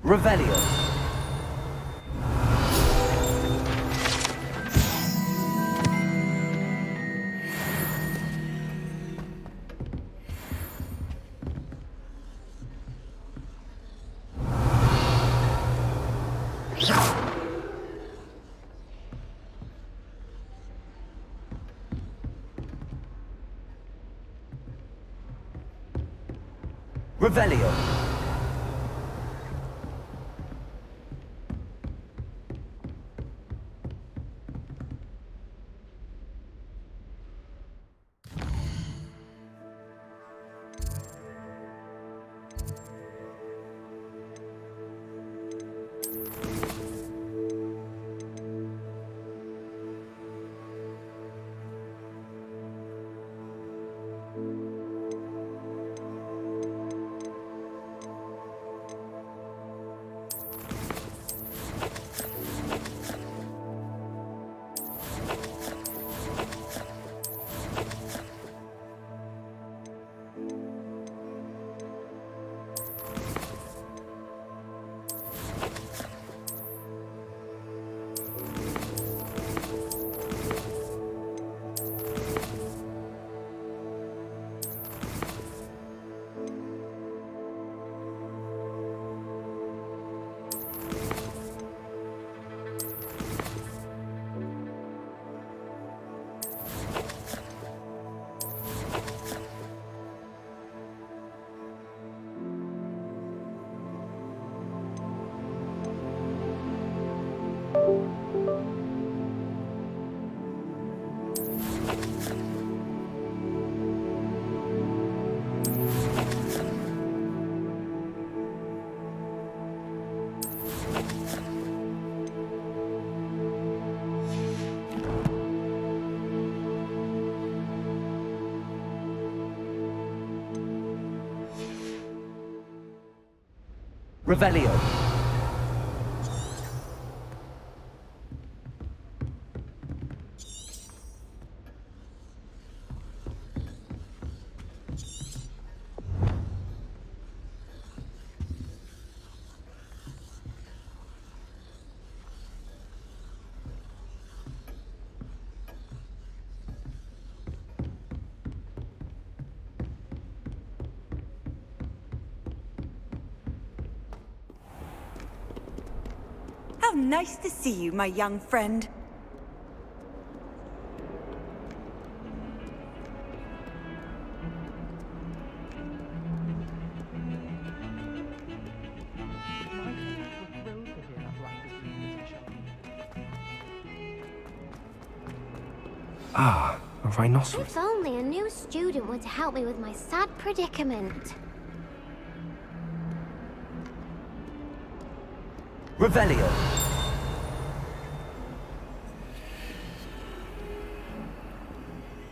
Revelio. Revelio. Revelio. How nice to see you, my young friend. Ah, a rhinoceros. If only a new student were to help me with my sad predicament. Revelio.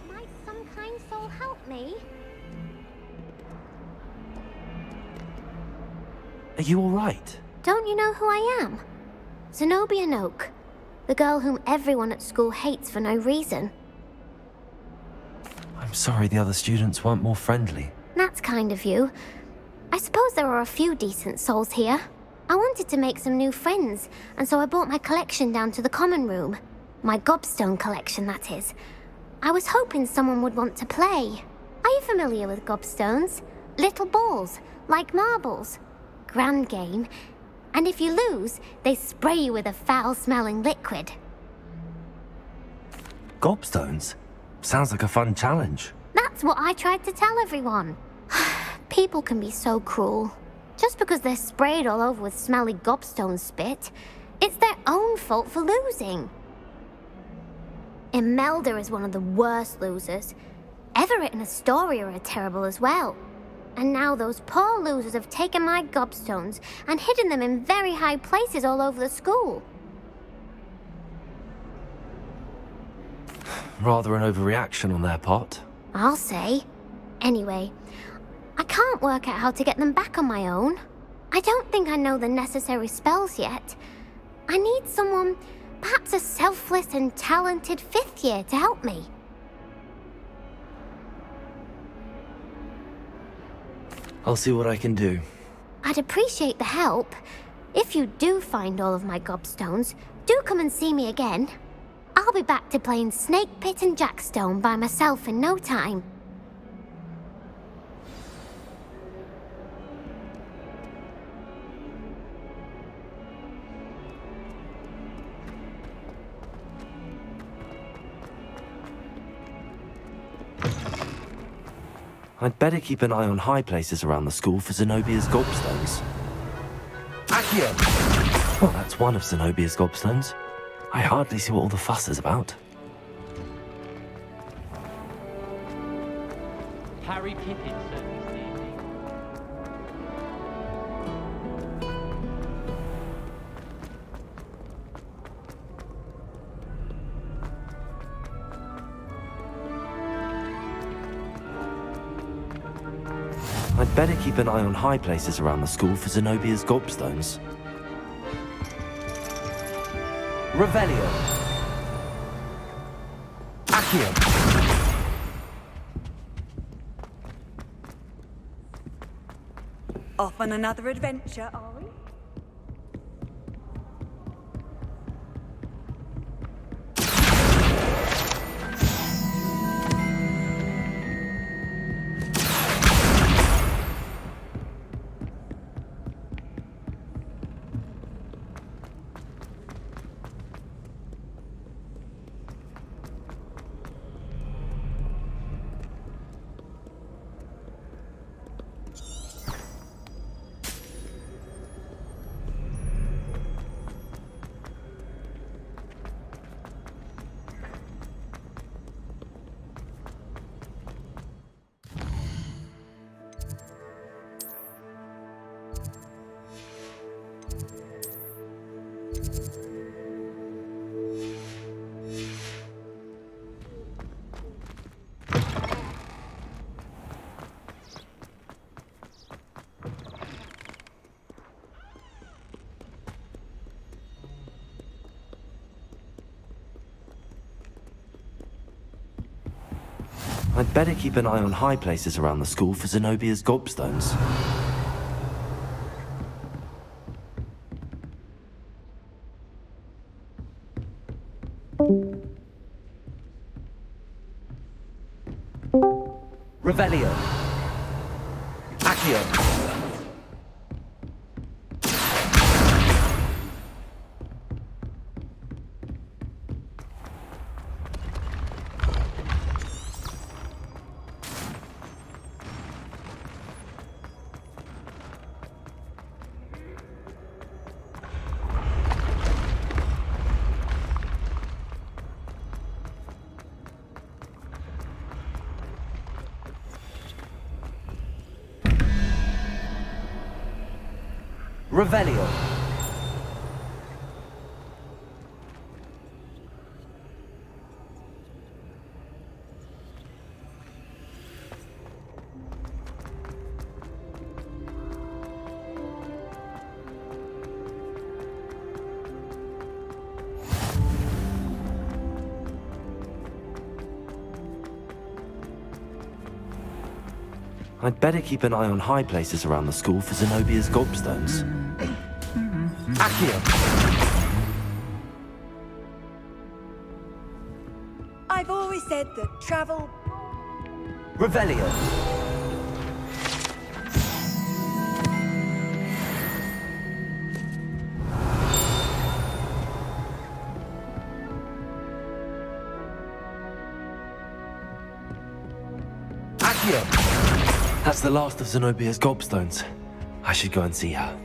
Might some kind soul help me? Are you all right? Don't you know who I am? Zenobia Noak, the girl whom everyone at school hates for no reason. I'm sorry the other students weren't more friendly. That's kind of you. I suppose there are a few decent souls here. I wanted to make some new friends, and so I brought my collection down to the common room. My gobstone collection, that is. I was hoping someone would want to play. Are you familiar with gobstones? Little balls, like marbles. Grand game. And if you lose, they spray you with a foul-smelling liquid. Gobstones? Sounds like a fun challenge. That's what I tried to tell everyone. People can be so cruel. Just because they're sprayed all over with smelly gobstone spit, it's their own fault for losing. Imelda is one of the worst losers. Everett and Astoria are terrible as well. And now those poor losers have taken my gobstones and hidden them in very high places all over the school. Rather an overreaction on their part. I'll say. Anyway, I can't work out how to get them back on my own. I don't think I know the necessary spells yet. I need someone, perhaps a selfless and talented fifth year to help me. I'll see what I can do. I'd appreciate the help. If you do find all of my gobstones, do come and see me again. I'll be back to playing Snake Pit and Jackstone by myself in no time. I'd better keep an eye on high places around the school for Zenobia's gobstones. Accio! Well, that's one of Zenobia's gobstones. I hardly see what all the fuss is about. Harry Pippin certainly is the evening. I'd better keep an eye on high places around the school for Zenobia's gobstones. Revelio. Accio. Off on another adventure, are we? I'd better keep an eye on high places around the school for Zenobia's gobstones. Revelio. Accio. Revelio. I'd better keep an eye on high places around the school for Zenobia's gobstones. Accio. I've always said that travel... Revelio. Accio. That's the last of Zenobia's gobstones. I should go and see her.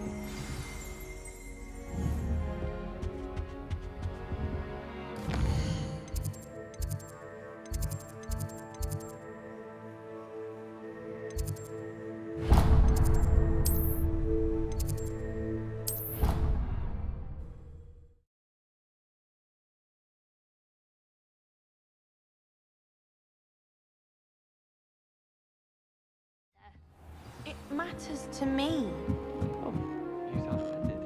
It matters to me. Oh, you sound offended.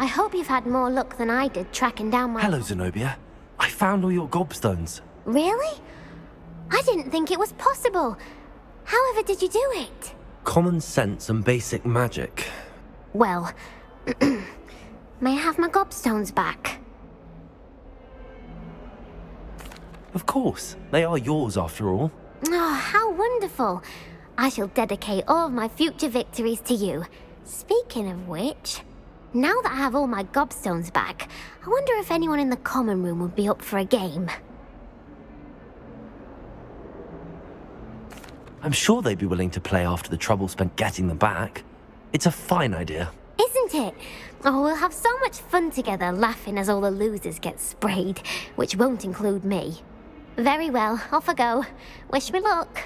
I hope you've had more luck than I did tracking down my... Hello, Zenobia. I found all your gobstones. Really? I didn't think it was possible. However did you do it? Common sense and basic magic. Well, may I have my gobstones back? Of course. They are yours after all. Oh, how wonderful. I shall dedicate all of my future victories to you. Speaking of which, now that I have all my gobstones back, I wonder if anyone in the common room would be up for a game. I'm sure they'd be willing to play after the trouble spent getting them back. It's a fine idea. Isn't it? Oh, we'll have so much fun together laughing as all the losers get sprayed, which won't include me. Very well, off I go. Wish me luck.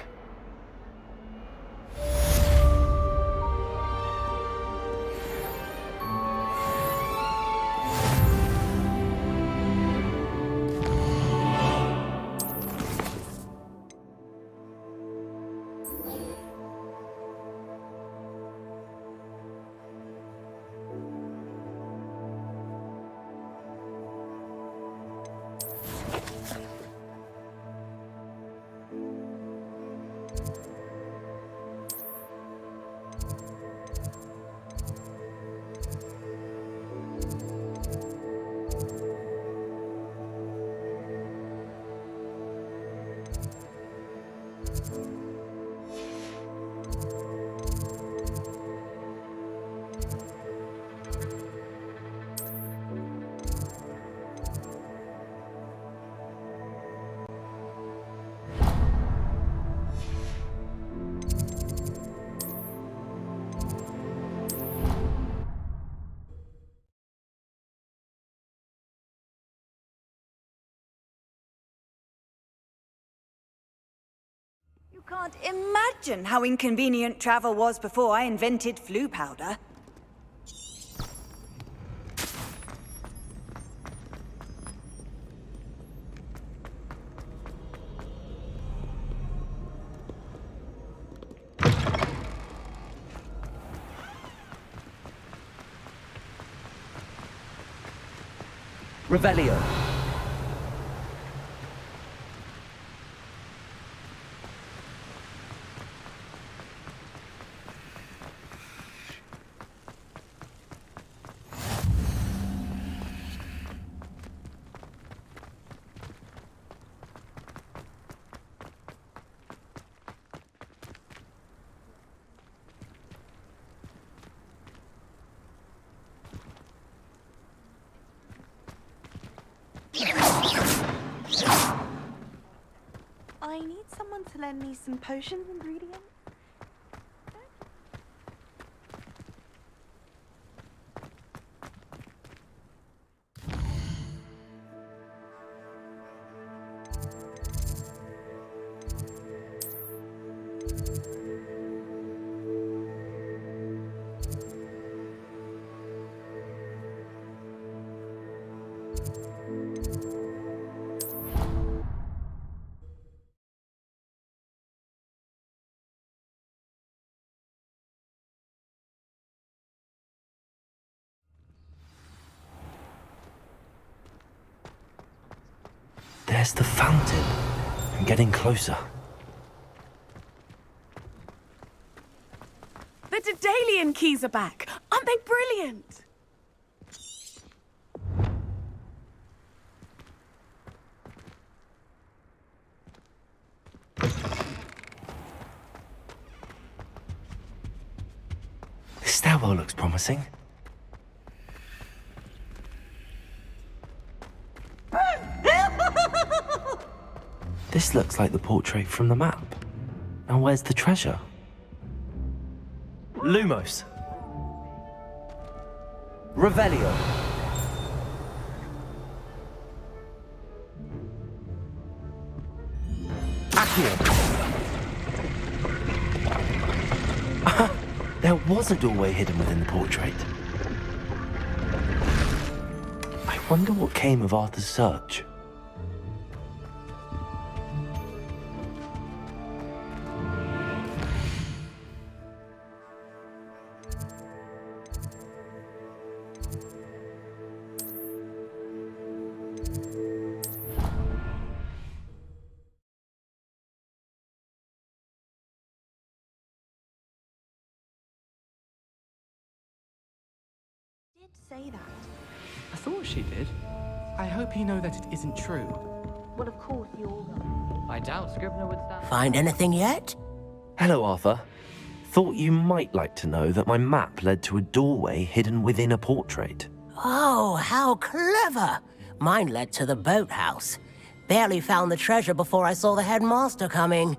You can't imagine how inconvenient travel was before I invented flu powder. Revelio. I need someone to lend me some potions ingredients. There's the fountain. I'm getting closer. The Daedalian keys are back! Aren't they brilliant? This stairwell looks promising. This looks like the portrait from the map. Now where's the treasure? Lumos! Revelio. Accio. There was a doorway hidden within the portrait. I wonder what came of Arthur's search. say that. I thought she did. I hope you know that it isn't true. Well, of course you all know. I doubt Scrivener would stand. Find anything yet? Hello, Arthur. Thought you might like to know that my map led to a doorway hidden within a portrait. Oh, how clever! Mine led to the boathouse. Barely found the treasure before I saw the headmaster coming.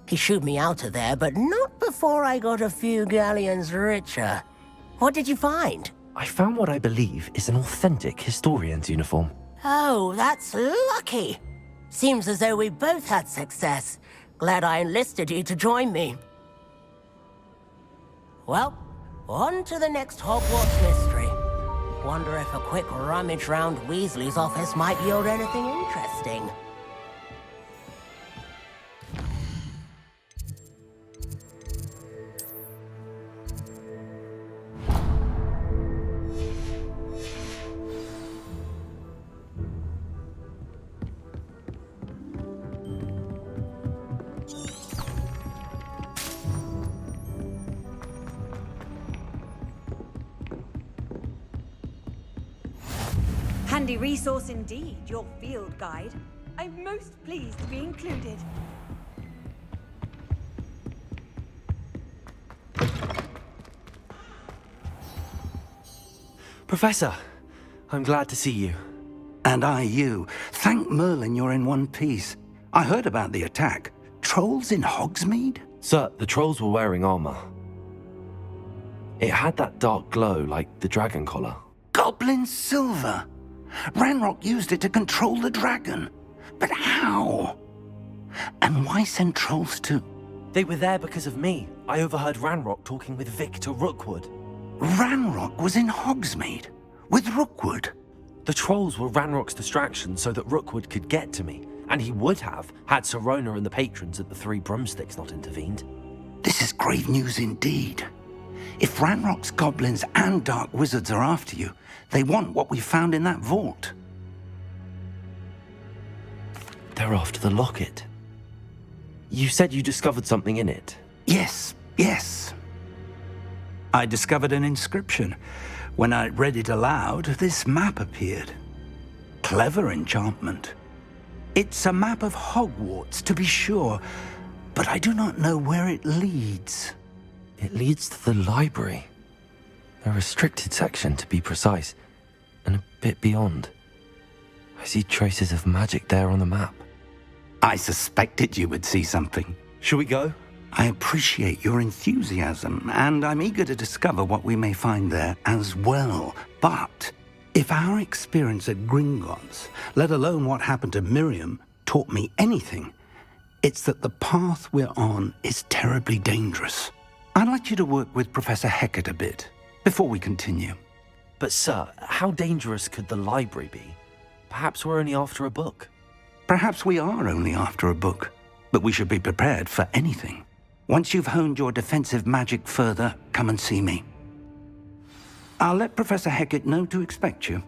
He shooed me out of there, but not before I got a few galleons richer. What did you find? I found what I believe is an authentic historian's uniform. Oh, that's lucky. Seems as though we both had success. Glad I enlisted you to join me. Well, on to the next Hogwarts mystery. Wonder if a quick rummage round Weasley's office might yield anything interesting. Handy resource indeed, your field guide. I'm most pleased to be included. Professor, I'm glad to see you. And I you. Thank Merlin you're in one piece. I heard about the attack. Trolls in Hogsmeade? Sir, the trolls were wearing armor. It had that dark glow like the dragon collar. Goblin silver! Ranrock used it to control the dragon. But how? And why send trolls to... They were there because of me. I overheard Ranrock talking with Victor Rookwood. Ranrock was in Hogsmeade? With Rookwood? The trolls were Ranrock's distraction so that Rookwood could get to me. And he would have, had Sirona and the patrons at the Three Broomsticks not intervened. This is grave news indeed. If Ranrock's goblins and dark wizards are after you, they want what we found in that vault. They're after the locket. You said you discovered something in it. Yes. I discovered an inscription. When I read it aloud, this map appeared. Clever enchantment. It's a map of Hogwarts, to be sure, but I do not know where it leads. It leads to the library. A restricted section, to be precise, and a bit beyond. I see traces of magic there on the map. I suspected you would see something. Shall we go? I appreciate your enthusiasm, and I'm eager to discover what we may find there as well. But if our experience at Gringotts, let alone what happened to Miriam, taught me anything, it's that the path we're on is terribly dangerous. I'd like you to work with Professor Hecat a bit before we continue. But sir, how dangerous could the library be? Perhaps we're only after a book. Perhaps we are only after a book, but we should be prepared for anything. Once you've honed your defensive magic further, come and see me. I'll let Professor Hecat know to expect you.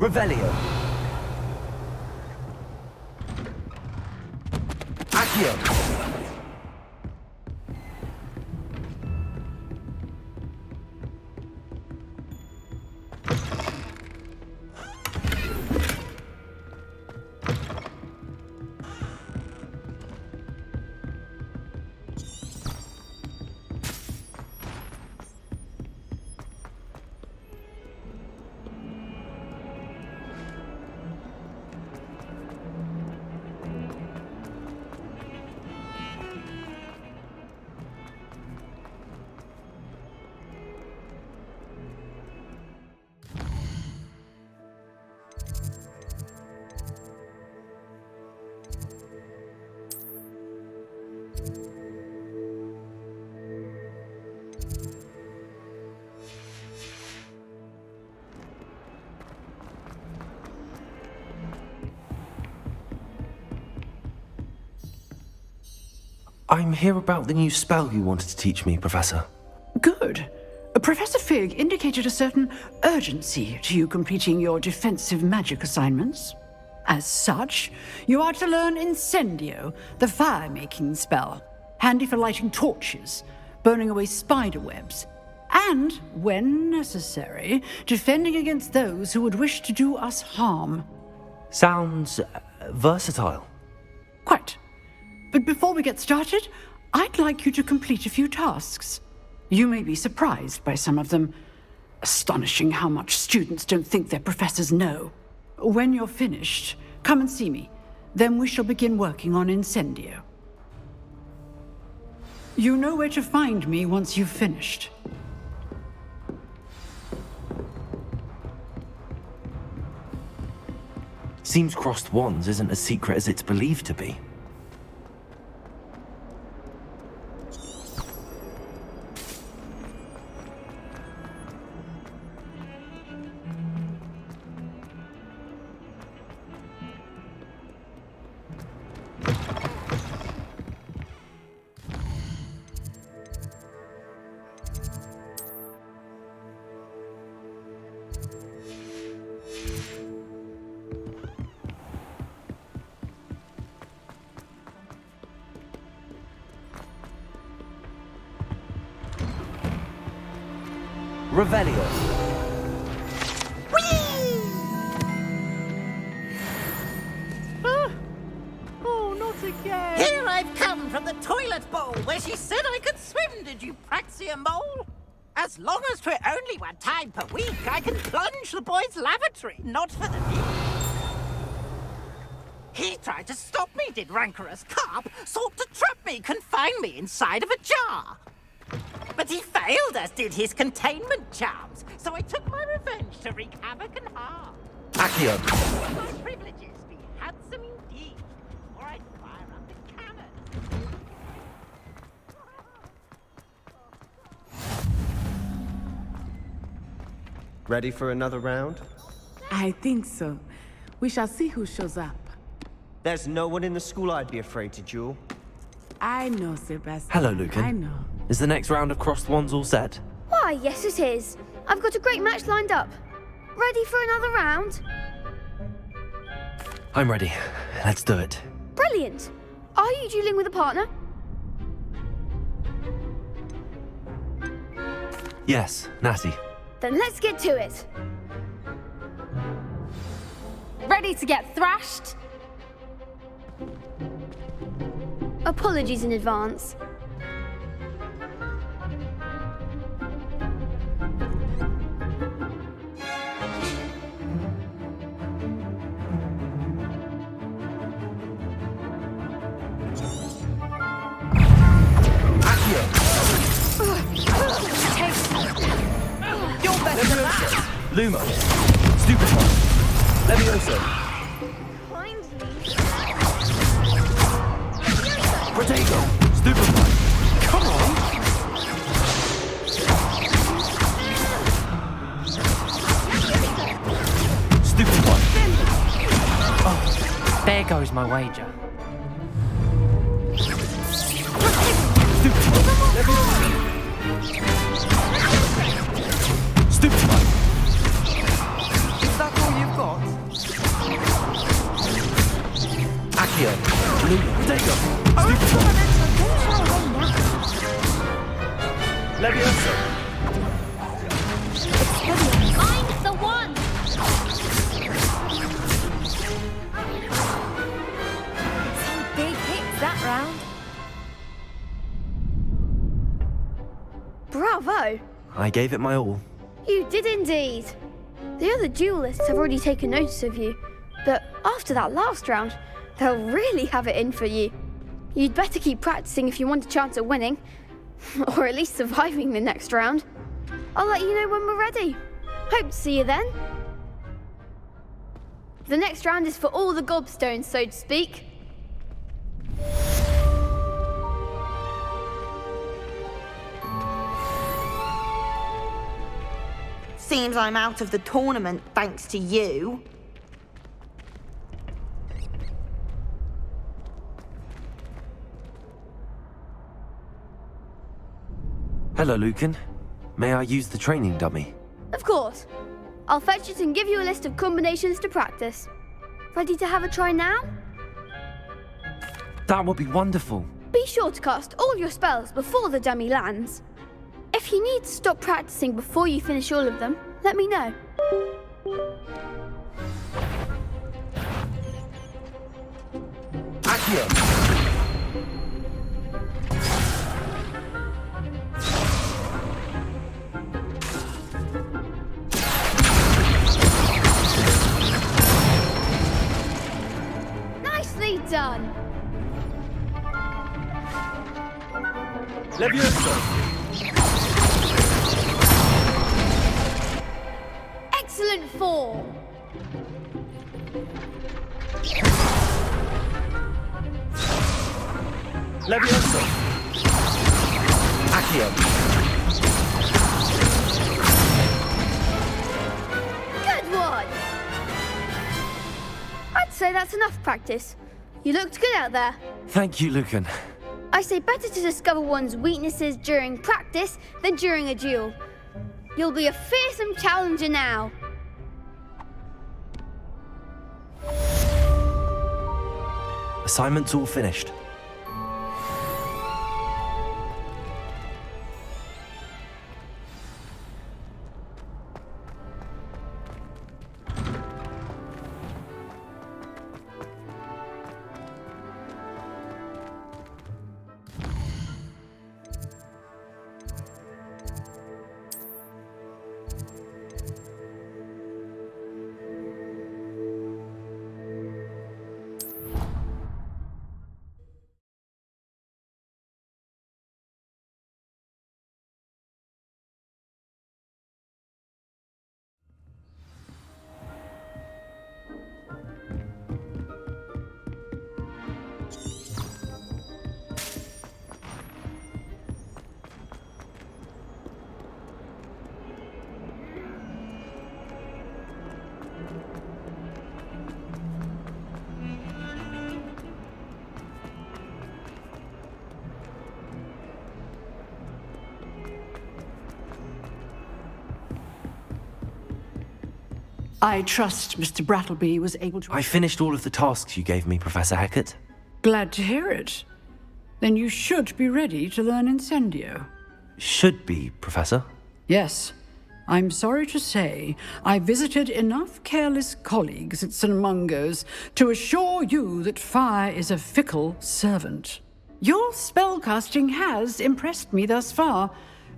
Revelio. Accio. I'm here about the new spell you wanted to teach me, Professor. Good. Professor Fig indicated a certain urgency to you completing your defensive magic assignments. As such, you are to learn Incendio, the fire-making spell, handy for lighting torches, burning away spider webs, and, when necessary, defending against those who would wish to do us harm. Sounds versatile. Quite. But before we get started, I'd like you to complete a few tasks. You may be surprised by some of them. Astonishing how much students don't think their professors know. When you're finished, come and see me. Then we shall begin working on Incendio. You know where to find me once you've finished. Seems crossed wands isn't as secret as it's believed to be. Revelio. Oh, not again. Here I've come from the toilet bowl where she said I could swim, did you praxia mole? As long as 'twere only one time per week, I can plunge the boy's lavatory, not for the knee. He tried to stop me, did rancorous carp, sought to trap me, confine me inside of a jar. But he failed, as did his containment charms, so I took my revenge to wreak havoc and harm. Accio. My privileges be handsome indeed, or I'd fire up the cannon. Ready for another round? I think so. We shall see who shows up. There's no one in the school I'd be afraid to duel. I know, Sebastian. Hello, Lucan. I know. Is the next round of crossed wands all set? Why, yes it is. I've got a great match lined up. Ready for another round? I'm ready. Let's do it. Brilliant. Are you dueling with a partner? Yes, Natty. Then let's get to it. Ready to get thrashed? Apologies in advance. You're better than that! Lumo. Stupefy. Levioso. Protego. Stupefy. Come on. Stupefy. Oh, there goes my wager. Stupefy. Is that all you've got? Accio. Lumo. Protego. Levioso. Find the one! Some big hits that round. Bravo! I gave it my all. You did indeed. The other duelists have already taken notice of you, but after that last round, they'll really have it in for you. You'd better keep practicing if you want a chance at winning, or at least surviving the next round. I'll let you know when we're ready. Hope to see you then. The next round is for all the gobstones, so to speak. Seems I'm out of the tournament thanks to you. Hello, Lucan. May I use the training dummy? Of course. I'll fetch it and give you a list of combinations to practice. Ready to have a try now? That would be wonderful. Be sure to cast all your spells before the dummy lands. If you need to stop practicing before you finish all of them, let me know. Accio! Nicely done! Excellent form! Levioso! Accio! Good one! I'd say that's enough practice. You looked good out there. Thank you, Lucan. I say better to discover one's weaknesses during practice than during a duel. You'll be a fearsome challenger now. Assignment's all finished. I trust Mr. Brattleby was able to... I finished all of the tasks you gave me, Professor Hecat. Glad to hear it. Then you should be ready to learn Incendio. Should be, Professor. Yes. I'm sorry to say, I visited enough careless colleagues at St. Mungo's to assure you that fire is a fickle servant. Your spellcasting has impressed me thus far,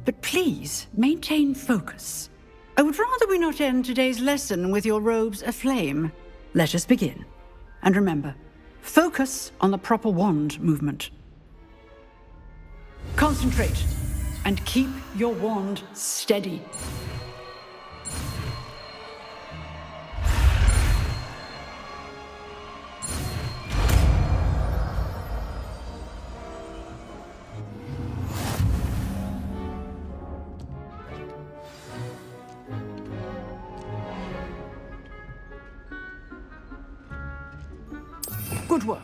but please maintain focus. I would rather we not end today's lesson with your robes aflame. Let us begin. And remember, focus on the proper wand movement. Concentrate and keep your wand steady. Good work.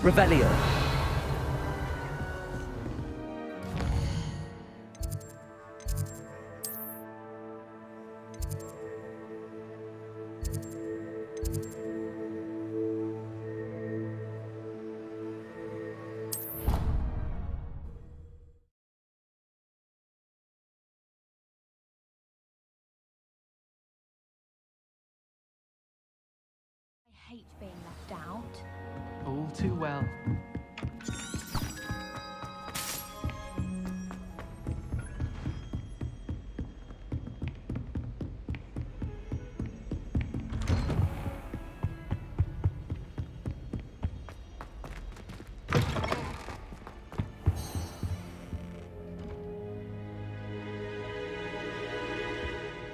Revelio. I hate being left out. All too well.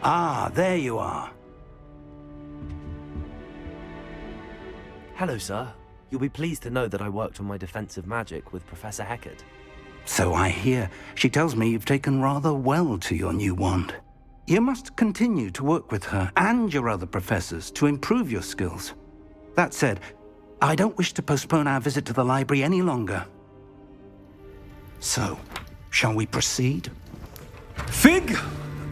Ah, there you are. Hello, sir. You'll be pleased to know that I worked on my defensive magic with Professor Heckard. So I hear. She tells me you've taken rather well to your new wand. You must continue to work with her and your other professors to improve your skills. That said, I don't wish to postpone our visit to the library any longer. So, shall we proceed? Fig!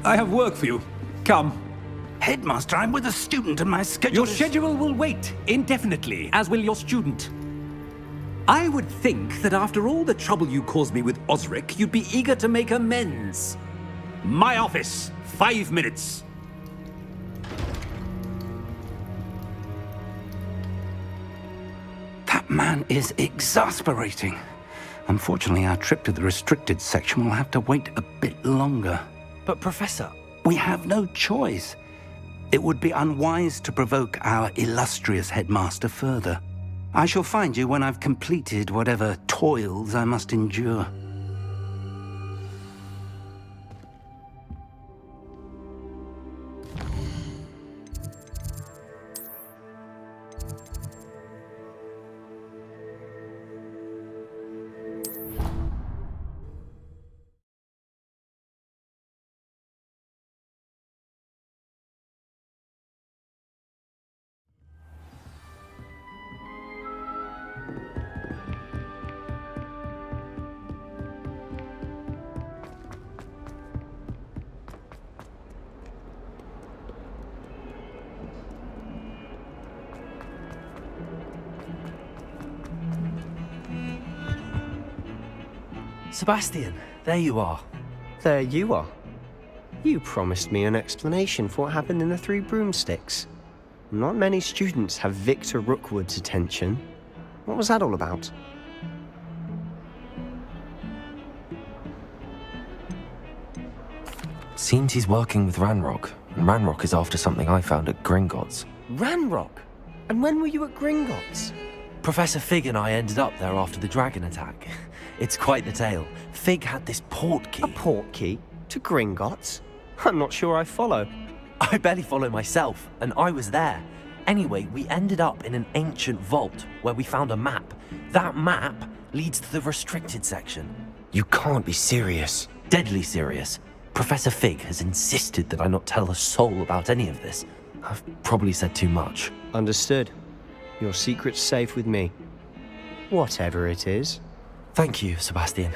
I have work for you. Come. Headmaster, I'm with a student and my schedule Your schedule will wait indefinitely, as will your student. I would think that after all the trouble you caused me with Osric, you'd be eager to make amends. My office, 5 minutes. That man is exasperating. Unfortunately, our trip to the restricted section will have to wait a bit longer. But, Professor... We have no choice. It would be unwise to provoke our illustrious headmaster further. I shall find you when I've completed whatever toils I must endure. Sebastian, there you are. There you are. You promised me an explanation for what happened in the Three Broomsticks. Not many students have Victor Rookwood's attention. What was that all about? Seems he's working with Ranrock, and Ranrock is after something I found at Gringotts. Ranrock? And when were you at Gringotts? Professor Fig and I ended up there after the dragon attack. It's quite the tale. Fig had this port key. A port key? To Gringotts? I'm not sure I follow. I barely follow myself, and I was there. Anyway, we ended up in an ancient vault where we found a map. That map leads to the restricted section. You can't be serious. Deadly serious. Professor Fig has insisted that I not tell a soul about any of this. I've probably said too much. Understood. Your secret's safe with me. Whatever it is. Thank you, Sebastian.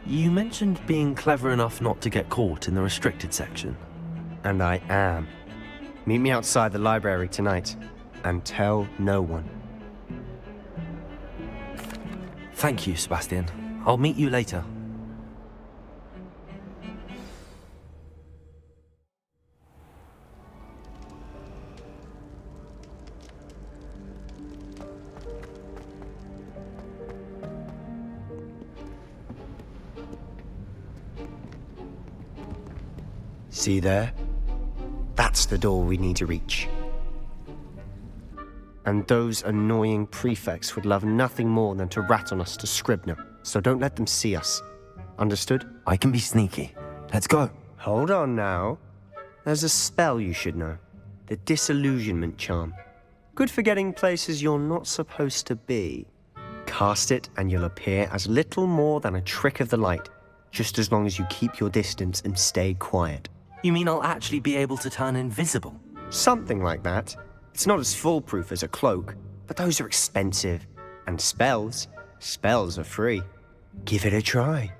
You mentioned being clever enough not to get caught in the restricted section. And I am. Meet me outside the library tonight, and tell no one. Thank you, Sebastian. I'll meet you later. See there? That's the door we need to reach. And those annoying prefects would love nothing more than to rat on us to Scribner, so don't let them see us. Understood? I can be sneaky. Let's go. Hold on now. There's a spell you should know. The Disillusionment Charm. Good for getting places you're not supposed to be. Cast it and you'll appear as little more than a trick of the light, just as long as you keep your distance and stay quiet. You mean I'll actually be able to turn invisible? Something like that. It's not as foolproof as a cloak, but those are expensive. And spells are free. Give it a try.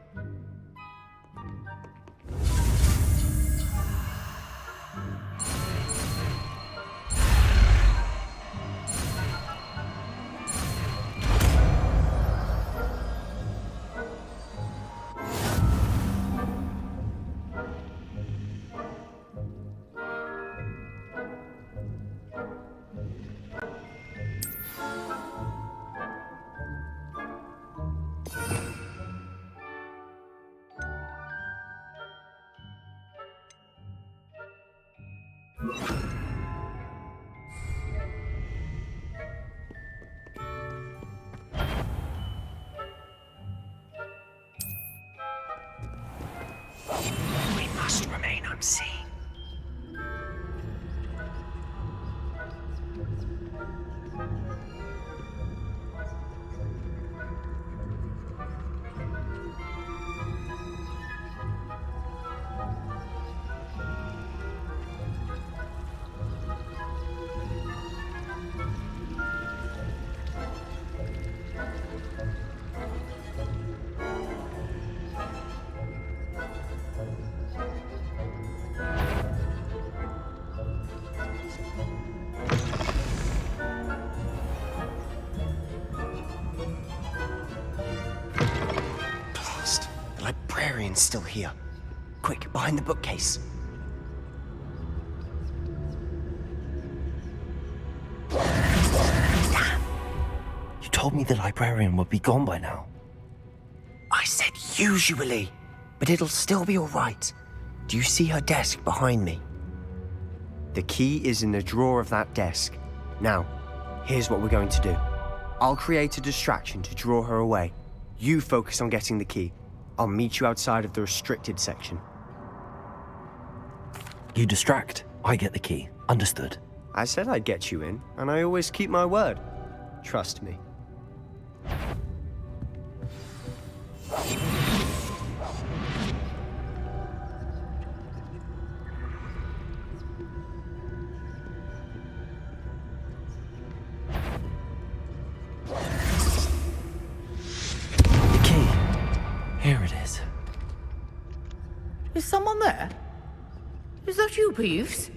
We must remain unseen. librarian's still here. Quick, behind the bookcase. You told me the librarian would be gone by now. I said usually, but it'll still be all right. Do you see her desk behind me? The key is in the drawer of that desk. Now, here's what we're going to do. I'll create a distraction to draw her away. You focus on getting the key. I'll meet you outside of the restricted section. You distract, I get the key. Understood. I said I'd get you in, and I always keep my word. Trust me. The key. Here it is. Is someone there? Is that you, Peeves?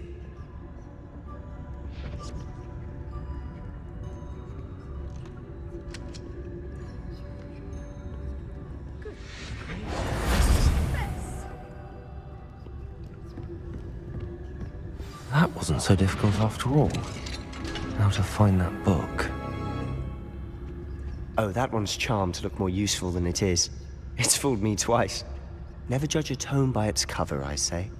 That wasn't so difficult after all. Now to find that book. Oh, that one's charmed to look more useful than it is. It's fooled me twice. Never judge a tome by its cover, I say.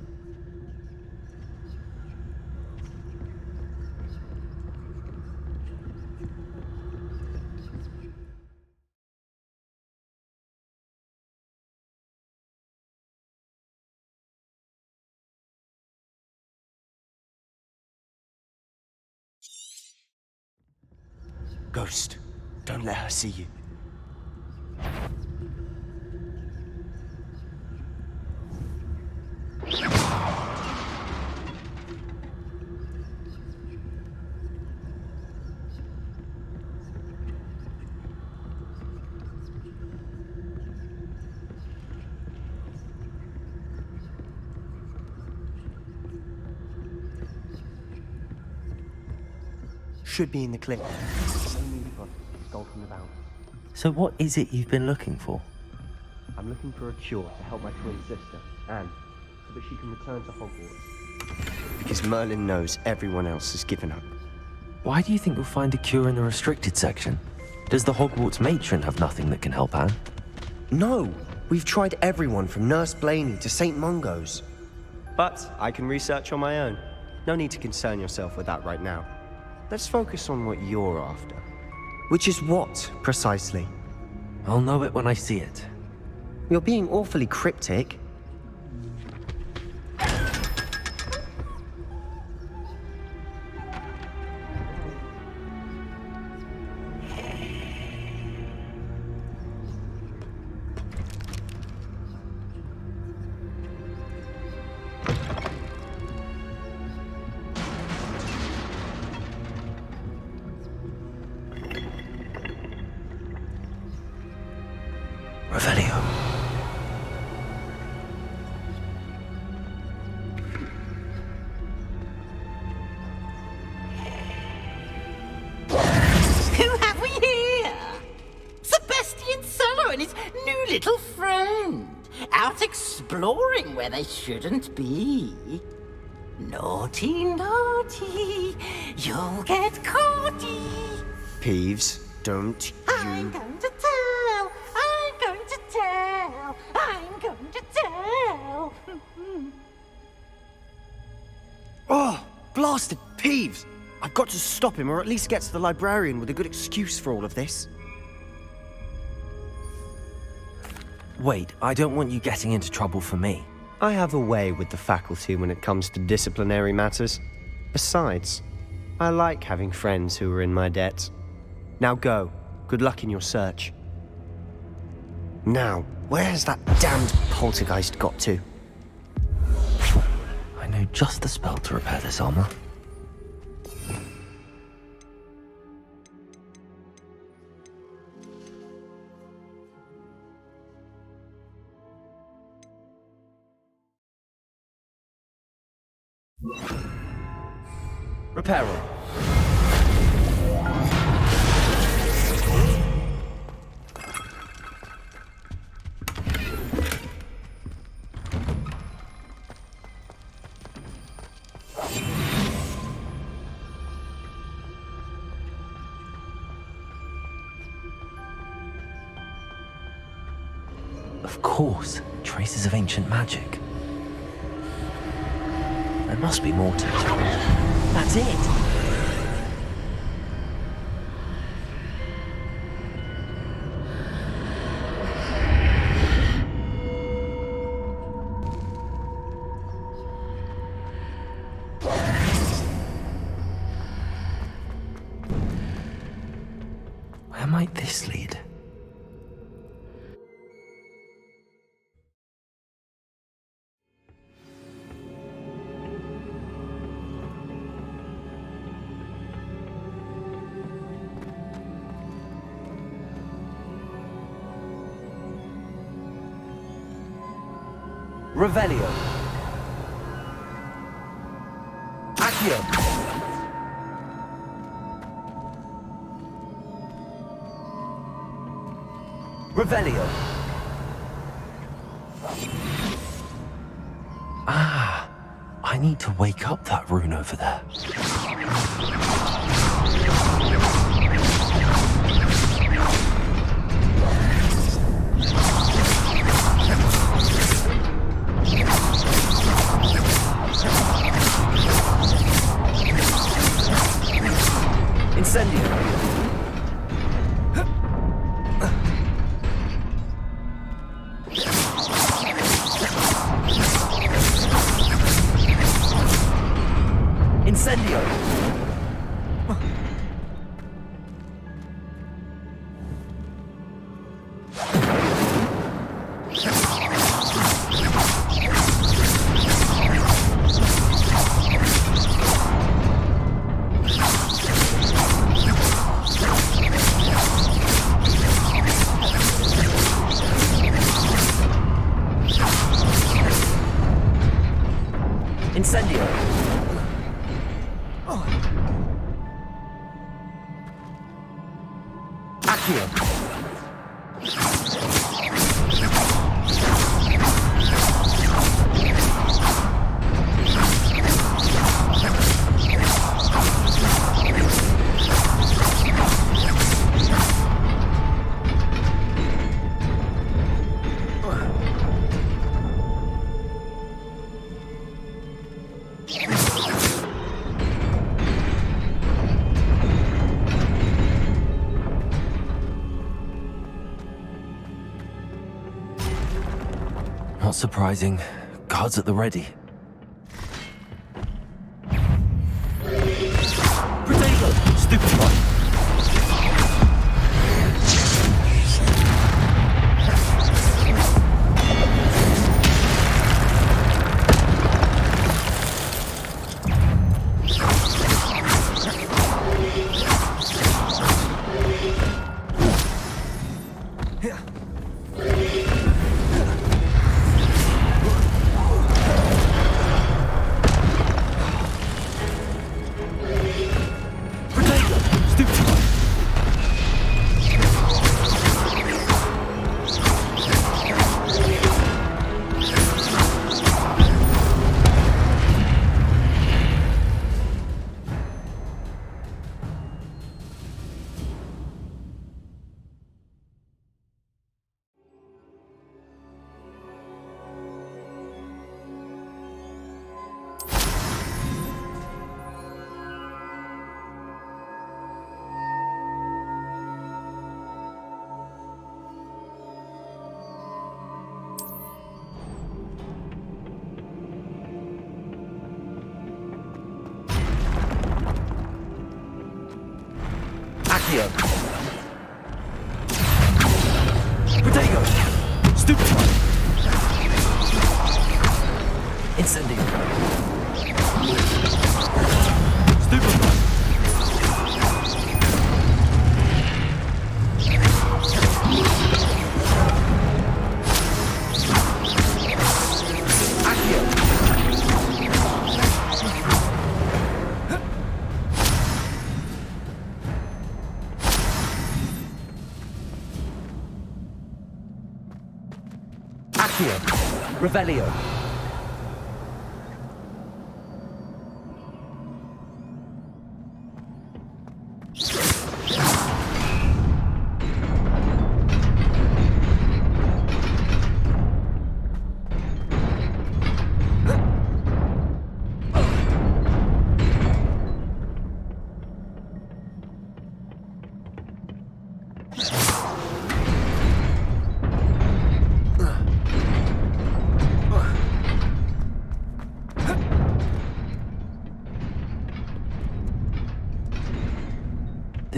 Ghost, don't let her see you. Should be in the clip. Skulking about. So what is it you've been looking for? I'm looking for a cure to help my twin sister, Anne, so that she can return to Hogwarts. Because Merlin knows everyone else has given up. Why do you think you'll find a cure in the restricted section? Does the Hogwarts matron have nothing that can help Anne? No! We've tried everyone from Nurse Blaney to St. Mungo's. But I can research on my own. No need to concern yourself with that right now. Let's focus on what you're after. Which is what, precisely? I'll know it when I see it. You're being awfully cryptic. Revelio. Who have we here? Sebastian Cello and his new little friend. Out exploring where they shouldn't be. Naughty, naughty. You'll get caughty. Peeves, don't I'm going to tell. I'm going to tell. I'm going to tell. Oh, blasted Peeves! I've got to stop him, or at least get to the librarian with a good excuse for all of this. Wait, I don't want you getting into trouble for me. I have a way with the faculty when it comes to disciplinary matters. Besides, I like having friends who are in my debt. Now go. Good luck in your search. Now, where's that damned poltergeist got to? I know just the spell to repair this armor. Repairer. Of course, traces of ancient magic. There must be more to it. That's it. Where might this lead? Revelio. Accio. Revelio. Ah, I need to wake up that rune over there. Incendio. Incendio. Incendio. Accio. Not surprising. Guards at the ready. Protego. Stupefy. Accio. Protego. Stupefy. Incendio. Stupefy. Accio. Accio. Revelio.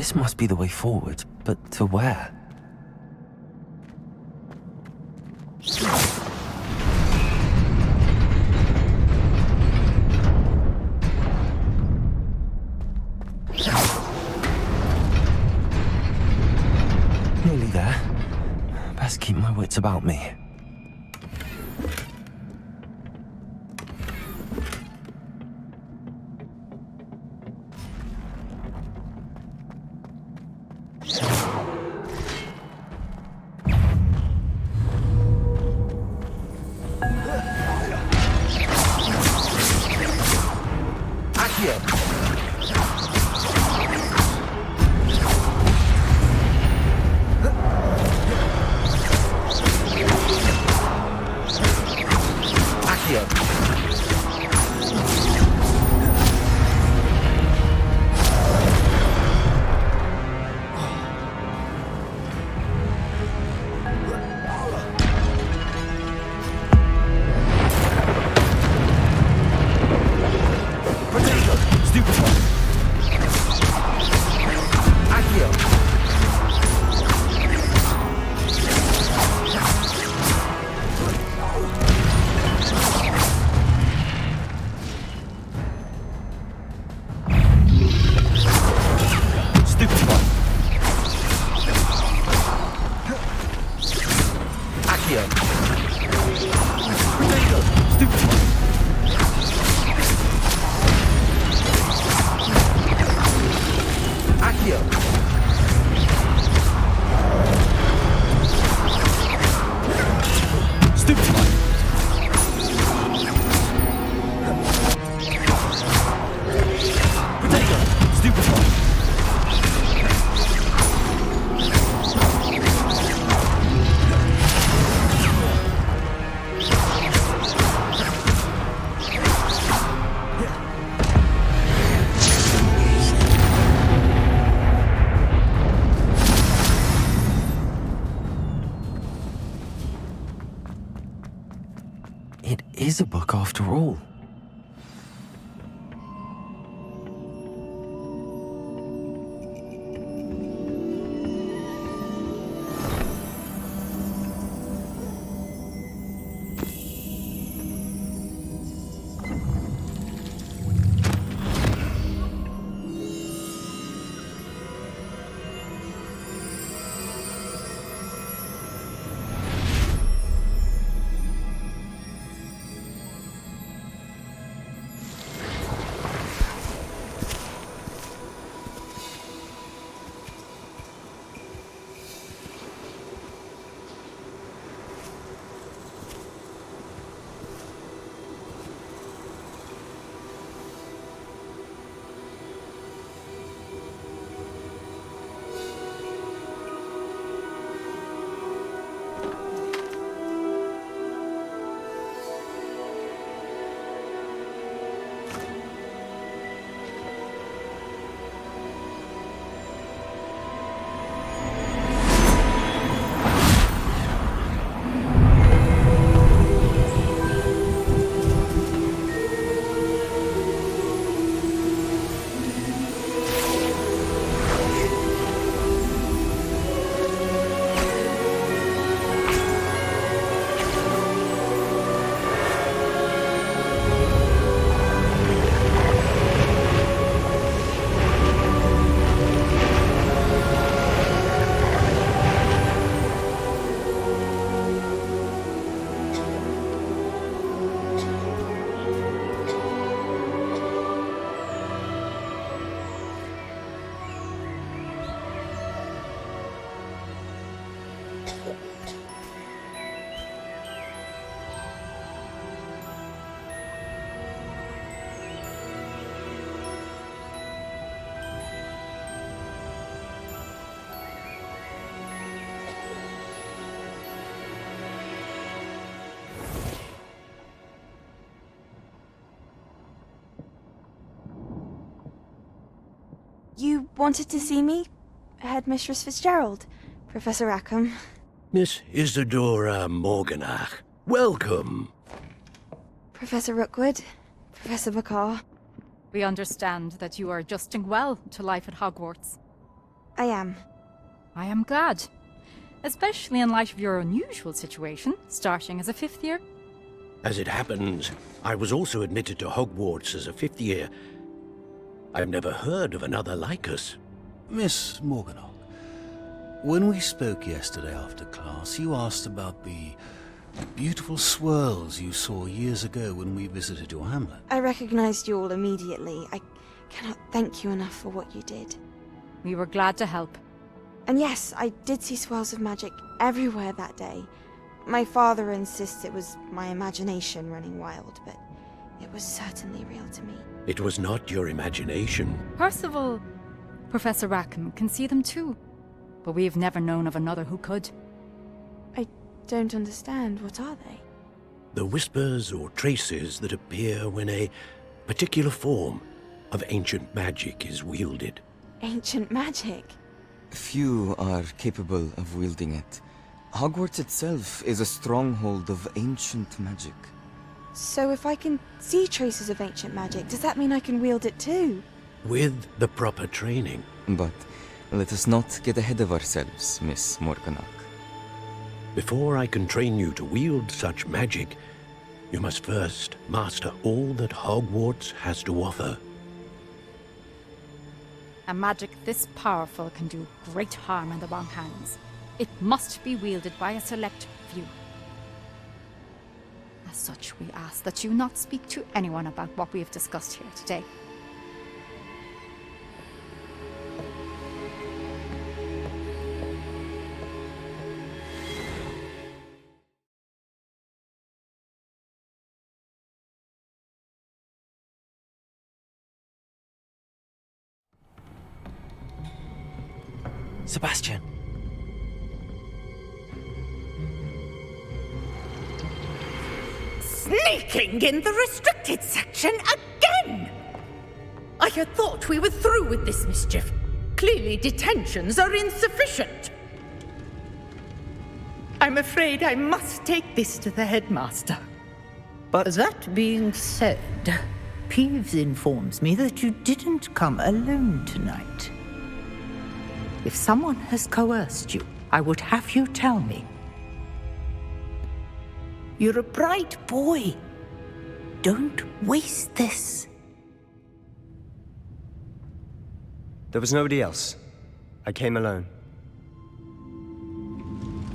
This must be the way forward, but to where? Nearly there. Best keep my wits about me. It is a book after all. You wanted to see me? Headmistress Fitzgerald, Professor Rackham. Miss Isadora Morganach, welcome. Professor Rookwood, Professor Bakar. We understand that you are adjusting well to life at Hogwarts. I am. I am glad. Especially in light of your unusual situation, starting as a 5th year. As it happens, I was also admitted to Hogwarts as a 5th year. I've never heard of another like us. Miss Morganock, when we spoke yesterday after class, you asked about the beautiful swirls you saw years ago when we visited your hamlet. I recognized you all immediately. I cannot thank you enough for what you did. We were glad to help. And yes, I did see swirls of magic everywhere that day. My father insists it was my imagination running wild, but it was certainly real to me. It was not your imagination. Percival, Professor Rackham can see them too. But we've never known of another who could. I don't understand. What are they? The whispers or traces that appear when a particular form of ancient magic is wielded. Ancient magic? Few are capable of wielding it. Hogwarts itself is a stronghold of ancient magic. So if I can see traces of ancient magic, does that mean I can wield it too? With the proper training. But let us not get ahead of ourselves, Miss Morganock. Before I can train you to wield such magic, you must first master all that Hogwarts has to offer. A magic this powerful can do great harm in the wrong hands. It must be wielded by a select few. As such, we ask that you not speak to anyone about what we have discussed here today. Sebastian! Sneaking in the restricted section again! I had thought we were through with this mischief. Clearly detentions are insufficient. I'm afraid I must take this to the headmaster. But that being said, Peeves informs me that you didn't come alone tonight. If someone has coerced you, I would have you tell me. You're a bright boy. Don't waste this. There was nobody else. I came alone.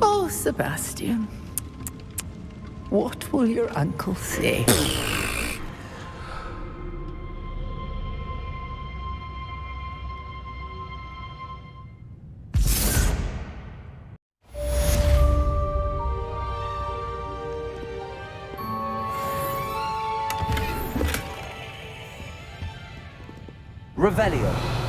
Oh, Sebastian. What will your uncle say? Revelio.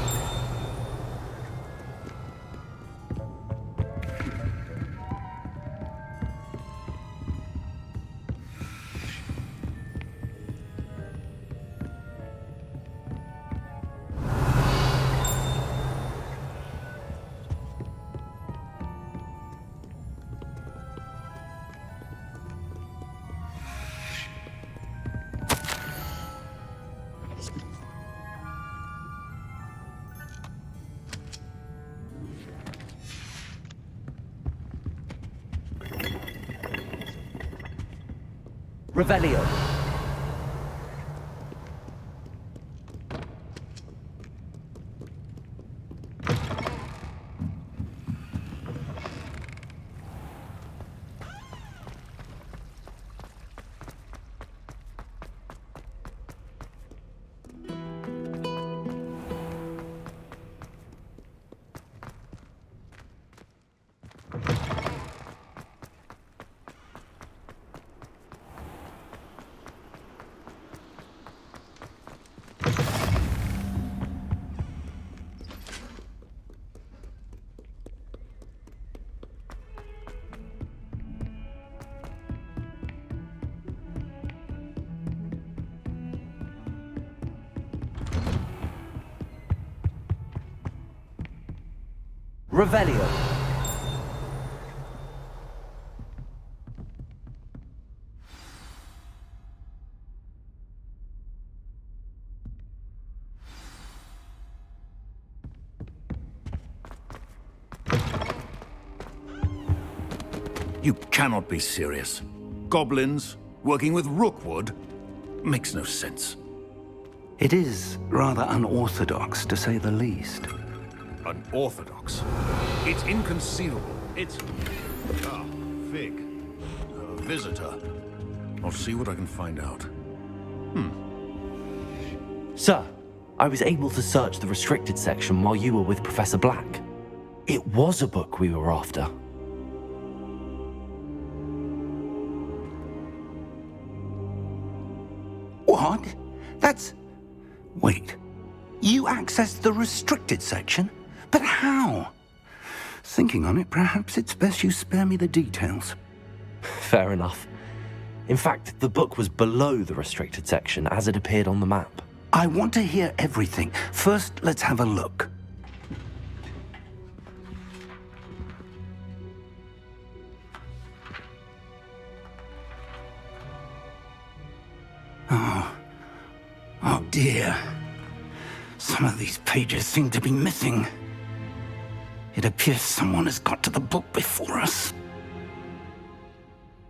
Revelio. Revelio. You cannot be serious. Goblins working with Rookwood? Makes no sense. It is rather unorthodox, to say the least. Unorthodox? It's inconceivable. It's... Ah, Fig. A visitor. I'll see what I can find out. Sir, I was able to search the restricted section while you were with Professor Black. It was a book we were after. What? That's... Wait. You accessed the restricted section? But how? Thinking on it, perhaps it's best you spare me the details. Fair enough. In fact, the book was below the restricted section as it appeared on the map. I want to hear everything. First, let's have a look. Oh dear. Some of these pages seem to be missing. It appears someone has got to the book before us.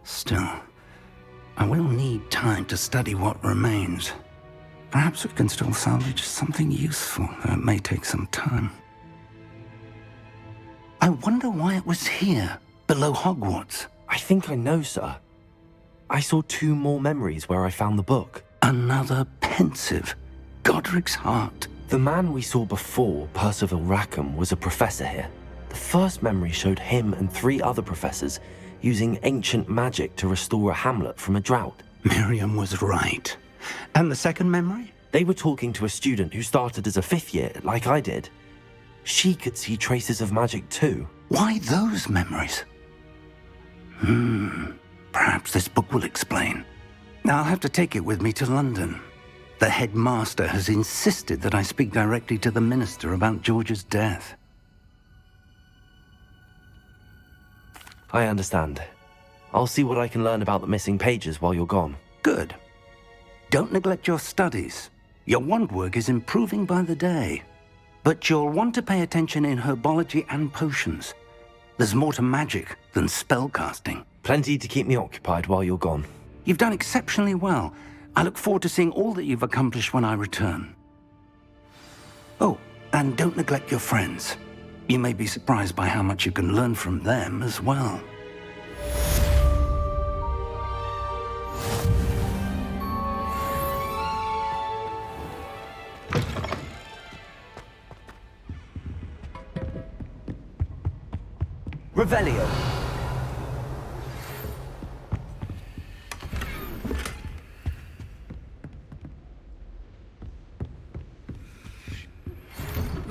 Still, I will need time to study what remains. Perhaps we can still salvage something useful, though it may take some time. I wonder why it was here, below Hogwarts. I think I know, sir. I saw 2 more memories where I found the book. Another pensive. Godric's heart. The man we saw before, Percival Rackham, was a professor here. The first memory showed him and 3 other professors using ancient magic to restore a hamlet from a drought. Miriam was right. And the second memory? They were talking to a student who started as a 5th year, like I did. She could see traces of magic too. Why those memories? Perhaps this book will explain. I'll have to take it with me to London. The headmaster has insisted that I speak directly to the minister about George's death. I understand. I'll see what I can learn about the missing pages while you're gone. Good. Don't neglect your studies. Your wand work is improving by the day. But you'll want to pay attention in herbology and potions. There's more to magic than spellcasting. Plenty to keep me occupied while you're gone. You've done exceptionally well. I look forward to seeing all that you've accomplished when I return. Oh, and don't neglect your friends. You may be surprised by how much you can learn from them as well. Revelio.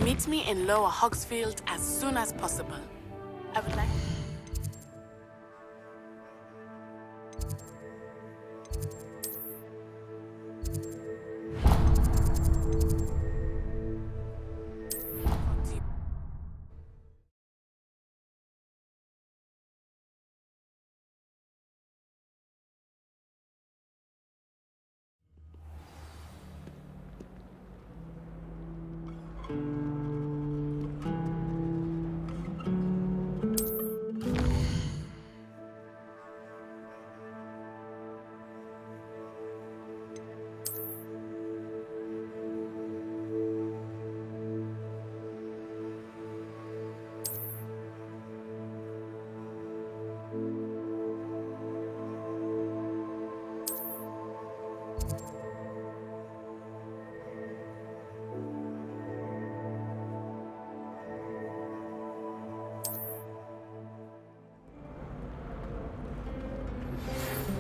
Meet me in Lower Hogsfield as soon as possible. I would like...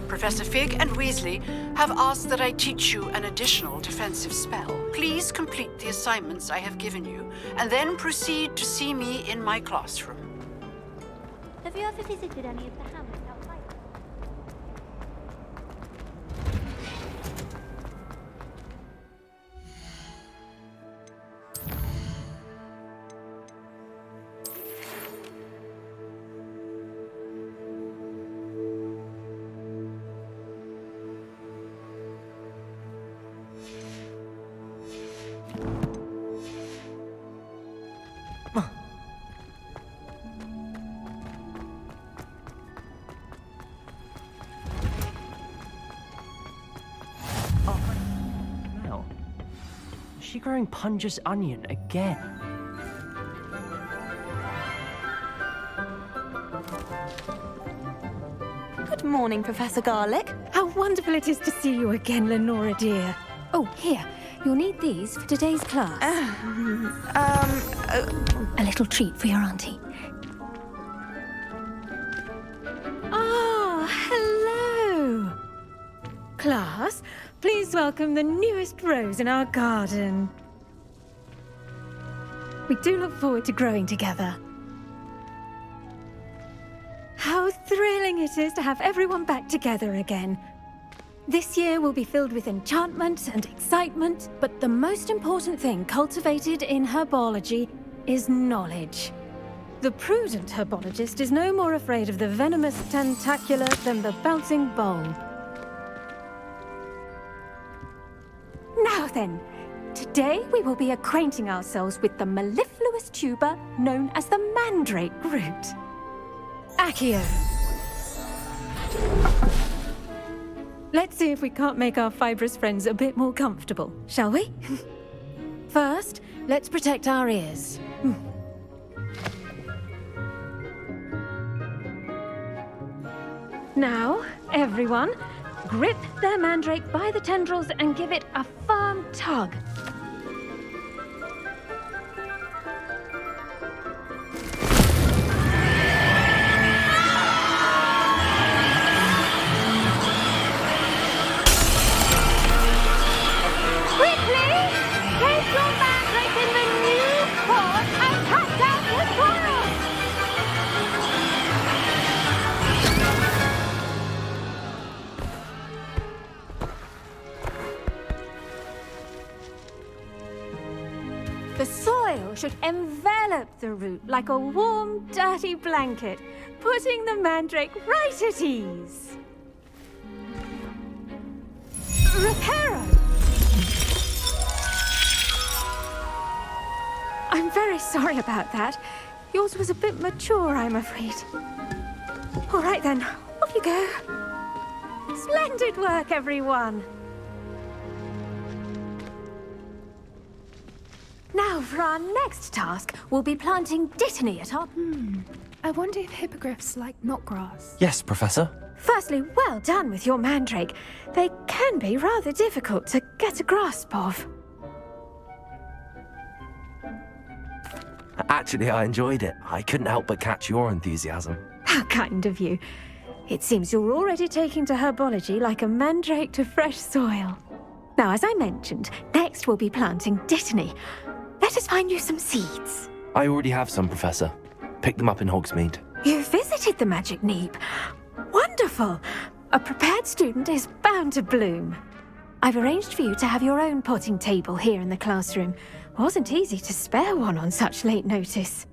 Professor Fig and Weasley have asked that I teach you an additional defensive spell. Please complete the assignments I have given you, and then proceed to see me in my classroom. Have you ever visited any of the hamlets outside? she growing Punja's onion again? Good morning, Professor Garlic. How wonderful it is to see you again, Lenora dear. Oh, here. You'll need these for today's class. A little treat for your auntie. Ah, hello. Class, please welcome the newest rose in our garden. We do look forward to growing together. How thrilling it is to have everyone back together again. This year will be filled with enchantment and excitement, but the most important thing cultivated in herbology is knowledge. The prudent herbologist is no more afraid of the venomous tentacula than the bouncing bowl. Now then, today we will be acquainting ourselves with the mellifluous tuber known as the mandrake root. Accio. Let's see if we can't make our fibrous friends a bit more comfortable, shall we? First, let's protect our ears. Now, everyone, grip their mandrake by the tendrils and give it a firm tug. The soil should envelop the root like a warm, dirty blanket, putting the mandrake right at ease. Reparo! I'm very sorry about that. Yours was a bit mature, I'm afraid. All right then, off you go. Splendid work, everyone. Now, for our next task, we'll be planting dittany at our... I wonder if hippogriffs like knotgrass. Yes, Professor. Firstly, well done with your mandrake. They can be rather difficult to get a grasp of. Actually, I enjoyed it. I couldn't help but catch your enthusiasm. How kind of you. It seems you're already taking to herbology like a mandrake to fresh soil. Now, as I mentioned, next we'll be planting dittany. Let us find you some seeds. I already have some, Professor. Picked them up in Hogsmeade. You visited the Magic Neep. Wonderful! A prepared student is bound to bloom. I've arranged for you to have your own potting table here in the classroom. Wasn't easy to spare one on such late notice.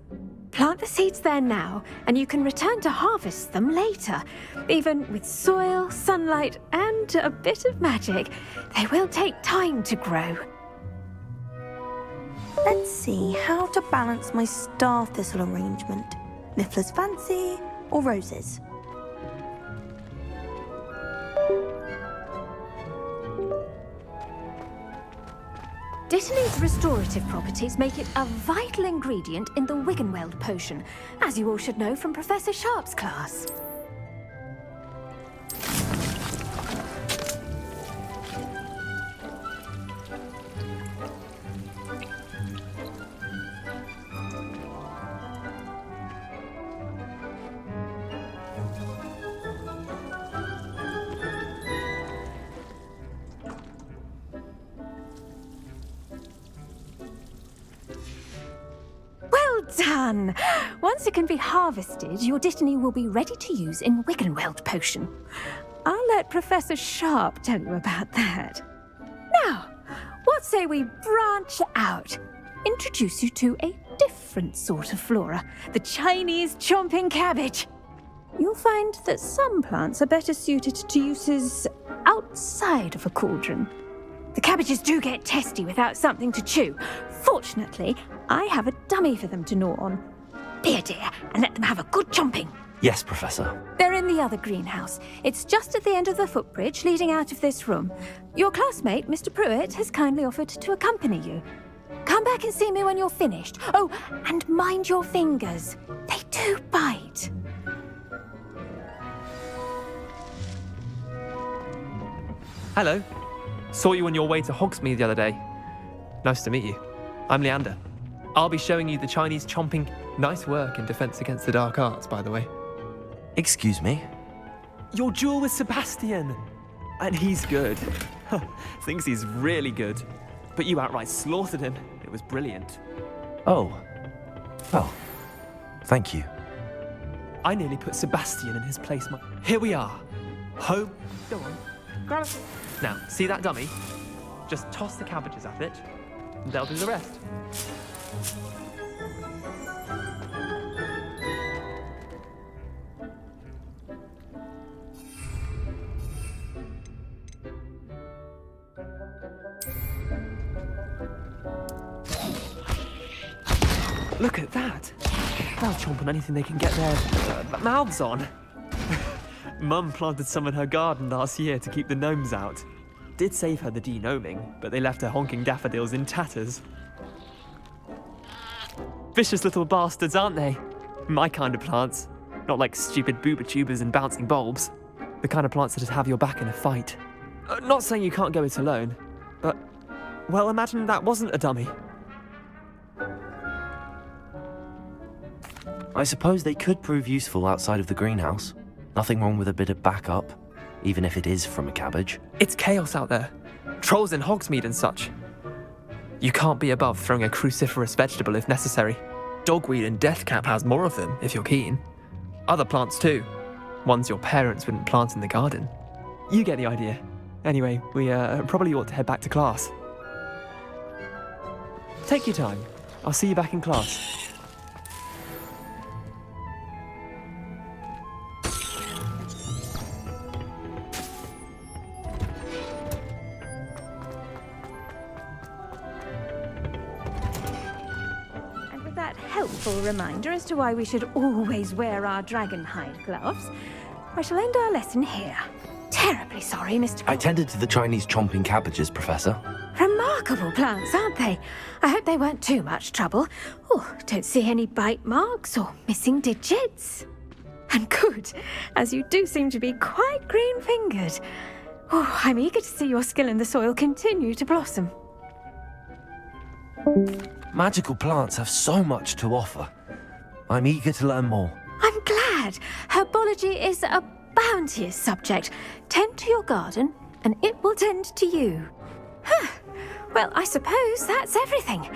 Plant the seeds there now, and you can return to harvest them later. Even with soil, sunlight, and a bit of magic, they will take time to grow. Let's see how to balance my star thistle arrangement. Niffler's fancy or roses? Dittany's restorative properties make it a vital ingredient in the Wiggenweld potion, as you all should know from Professor Sharp's class. Done! Once it can be harvested, your dittany will be ready to use in Wiggenweld potion. I'll let Professor Sharp tell you about that. Now, what say we branch out? Introduce you to a different sort of flora, the Chinese chomping cabbage. You'll find that some plants are better suited to uses outside of a cauldron. The cabbages do get testy without something to chew. Fortunately, I have a dummy for them to gnaw on. Be a dear and let them have a good chomping. Yes, Professor. They're in the other greenhouse. It's just at the end of the footbridge leading out of this room. Your classmate, Mr. Pruitt, has kindly offered to accompany you. Come back and see me when you're finished. Oh, and mind your fingers. They do bite. Hello. Saw you on your way to Hogsmeade the other day. Nice to meet you. I'm Leander. I'll be showing you the Chinese chomping. Nice work in Defense Against the Dark Arts, by the way. Excuse me? Your duel with Sebastian! And he's good. Thinks he's really good. But you outright slaughtered him. It was brilliant. Oh. Well, thank you. I nearly put Sebastian in his place. Here we are. Go on. Grab it. Now, see that dummy? Just toss the cabbages at it, and they'll do the rest. Look at that! They'll chomp on anything they can get their mouths on. Mum planted some in her garden last year to keep the gnomes out. Did save her the de-gnoming, but they left her honking daffodils in tatters. Vicious little bastards, aren't they? My kind of plants. Not like stupid booba tubers and bouncing bulbs. The kind of plants that'd have your back in a fight. Not saying you can't go it alone, but, well, imagine that wasn't a dummy. I suppose they could prove useful outside of the greenhouse. Nothing wrong with a bit of backup, even if it is from a cabbage. It's chaos out there. Trolls in Hogsmeade and such. You can't be above throwing a cruciferous vegetable if necessary. Dogweed and deathcap has more of them, if you're keen. Other plants too. Ones your parents wouldn't plant in the garden. You get the idea. Anyway, we probably ought to head back to class. Take your time. I'll see you back in class. Helpful reminder as to why we should always wear our dragonhide gloves. I shall end our lesson here. Terribly sorry, Mr. I tended to the Chinese chomping cabbages, Professor. Remarkable plants, aren't they? I hope they weren't too much trouble. Oh, don't see any bite marks or missing digits. And good, as you do seem to be quite green-fingered. Oh, I'm eager to see your skill in the soil continue to blossom. Magical plants have so much to offer. I'm eager to learn more. I'm glad. Herbology is a bounteous subject. Tend to your garden, and it will tend to you. Well, I suppose that's everything.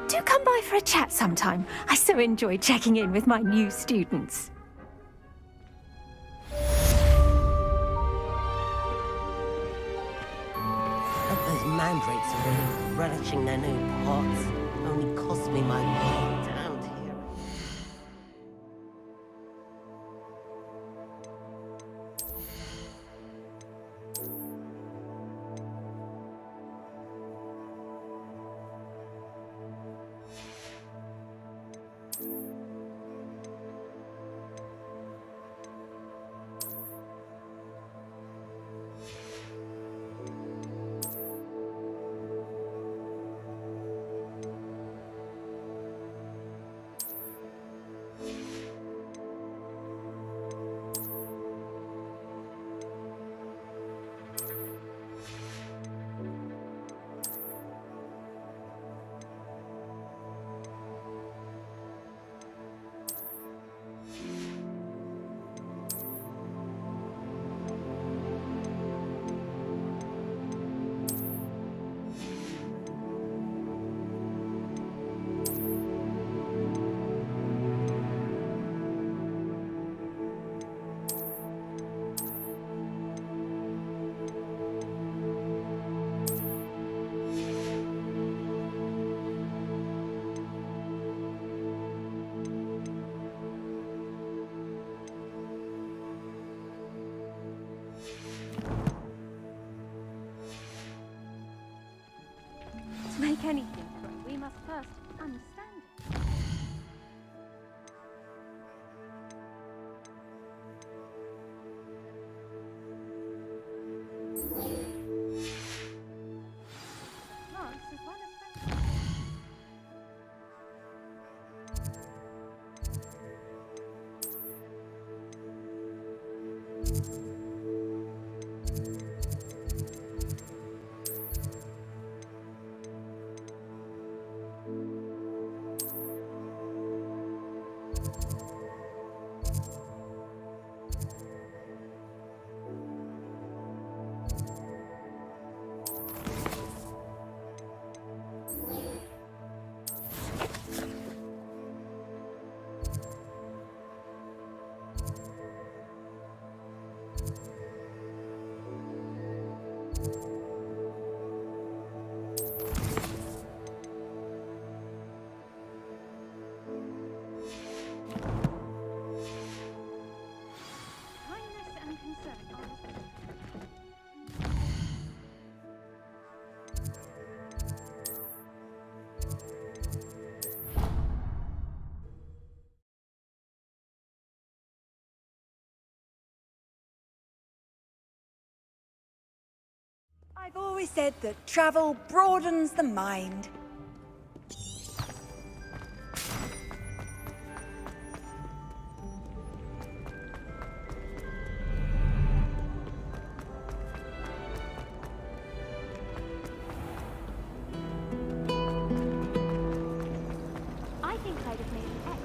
Do come by for a chat sometime. I so enjoy checking in with my new students. Those mandrakes are really relishing their new pots. Only cost me my way down here. To make anything grow, we must first understand it. I've always said that travel broadens the mind. I think I'd have made an X.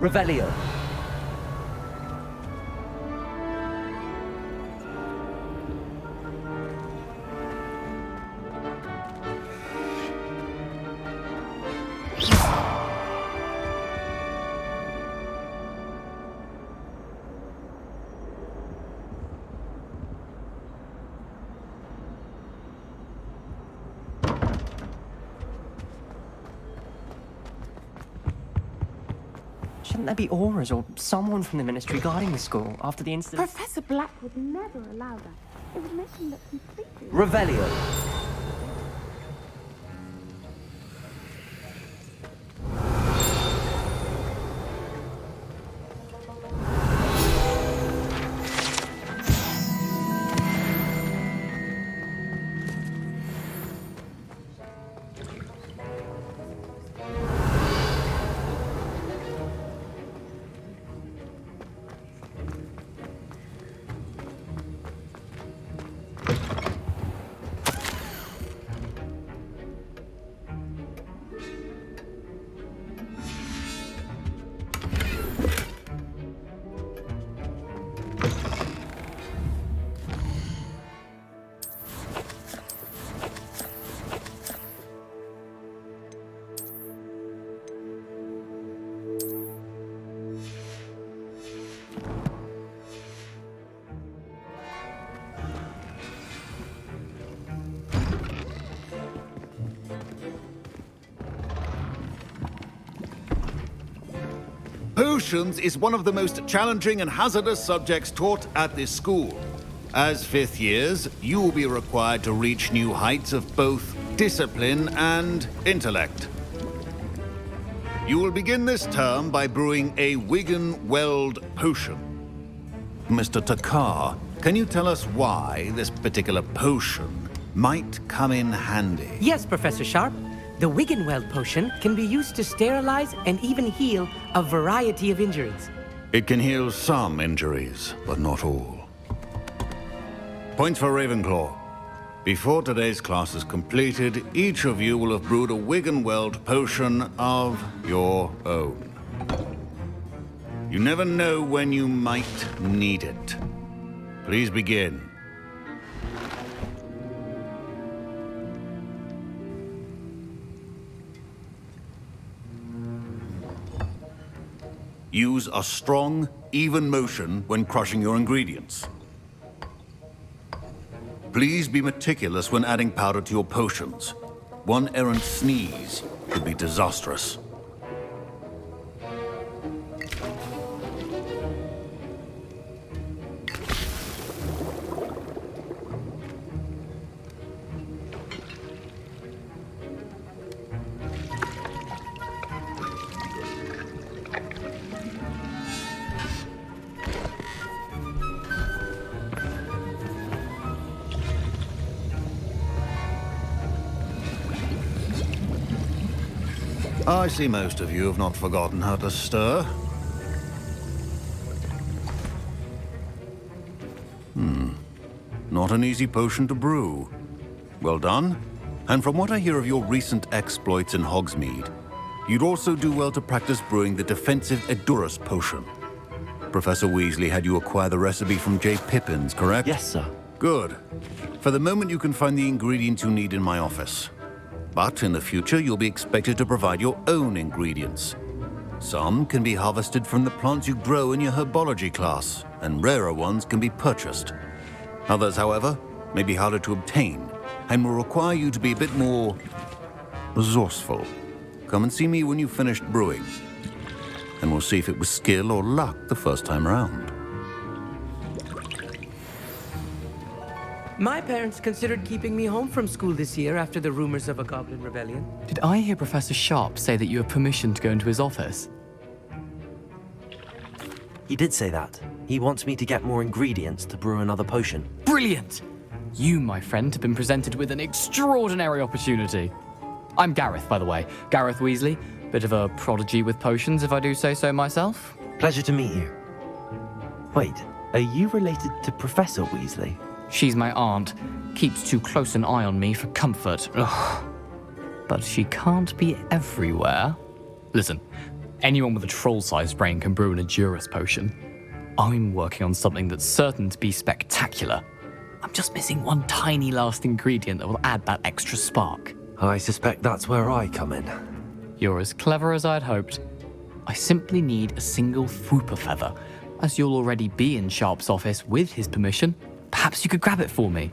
Revelio. Shouldn't there be auras or someone from the ministry guarding the school after the incident? Professor Black would never allow that. It would make him look completely... Revelio. Potions is one of the most challenging and hazardous subjects taught at this school. As fifth years, you will be required to reach new heights of both discipline and intellect. You will begin this term by brewing a Wigan-Weld potion. Mr. Takar, can you tell us why this particular potion might come in handy? Yes, Professor Sharp. The Wigan-Weld potion can be used to sterilize and even heal a variety of injuries. It can heal some injuries, but not all. Points for Ravenclaw. Before today's class is completed, each of you will have brewed a Wigan-Weld potion of your own. You never know when you might need it. Please begin. Use a strong, even motion when crushing your ingredients. Please be meticulous when adding powder to your potions. One errant sneeze could be disastrous. I see most of you have not forgotten how to stir. Not an easy potion to brew. Well done. And from what I hear of your recent exploits in Hogsmeade, You'd also do well to practice brewing the defensive Edurus potion. Professor Weasley had you acquire the recipe from J. Pippins, correct? Yes, sir. Good. For the moment, you can find the ingredients you need in my office. But in the future, you'll be expected to provide your own ingredients. Some can be harvested from the plants you grow in your herbology class, and rarer ones can be purchased. Others, however, may be harder to obtain, and will require you to be a bit more resourceful. Come and see me when you've finished brewing, and we'll see if it was skill or luck the first time around. My parents considered keeping me home from school this year after the rumors of a goblin rebellion. Did I hear Professor Sharp say that you have permission to go into his office? He did say that. He wants me to get more ingredients to brew another potion. Brilliant! You, my friend, have been presented with an extraordinary opportunity. I'm Gareth, by the way. Gareth Weasley. Bit of a prodigy with potions, if I do say so myself. Pleasure to meet you. Wait, are you related to Professor Weasley? She's my aunt. Keeps too close an eye on me for comfort. Ugh. But she can't be everywhere. Listen, anyone with a troll-sized brain can brew an Edurus potion. I'm working on something that's certain to be spectacular. I'm just missing one tiny last ingredient that will add that extra spark. I suspect that's where I come in. You're as clever as I'd hoped. I simply need a single Fwooper feather. As you'll already be in Sharp's office with his permission, perhaps you could grab it for me.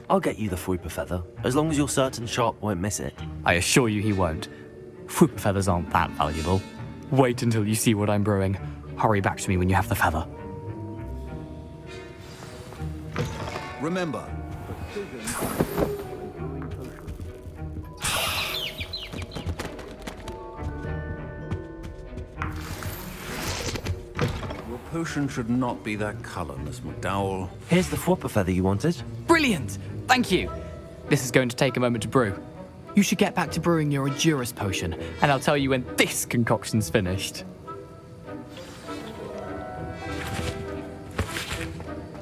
I'll get you the Fwooper feather, as long as you're certain Sharp won't miss it. I assure you he won't. Fwooper feathers aren't that valuable. Wait until you see what I'm brewing. Hurry back to me when you have the feather. Remember, your potion should not be that color, Miss McDowell. Here's the Fwooper feather you wanted. Brilliant! Thank you! This is going to take a moment to brew. You should get back to brewing your Edurus potion, and I'll tell you when this concoction's finished.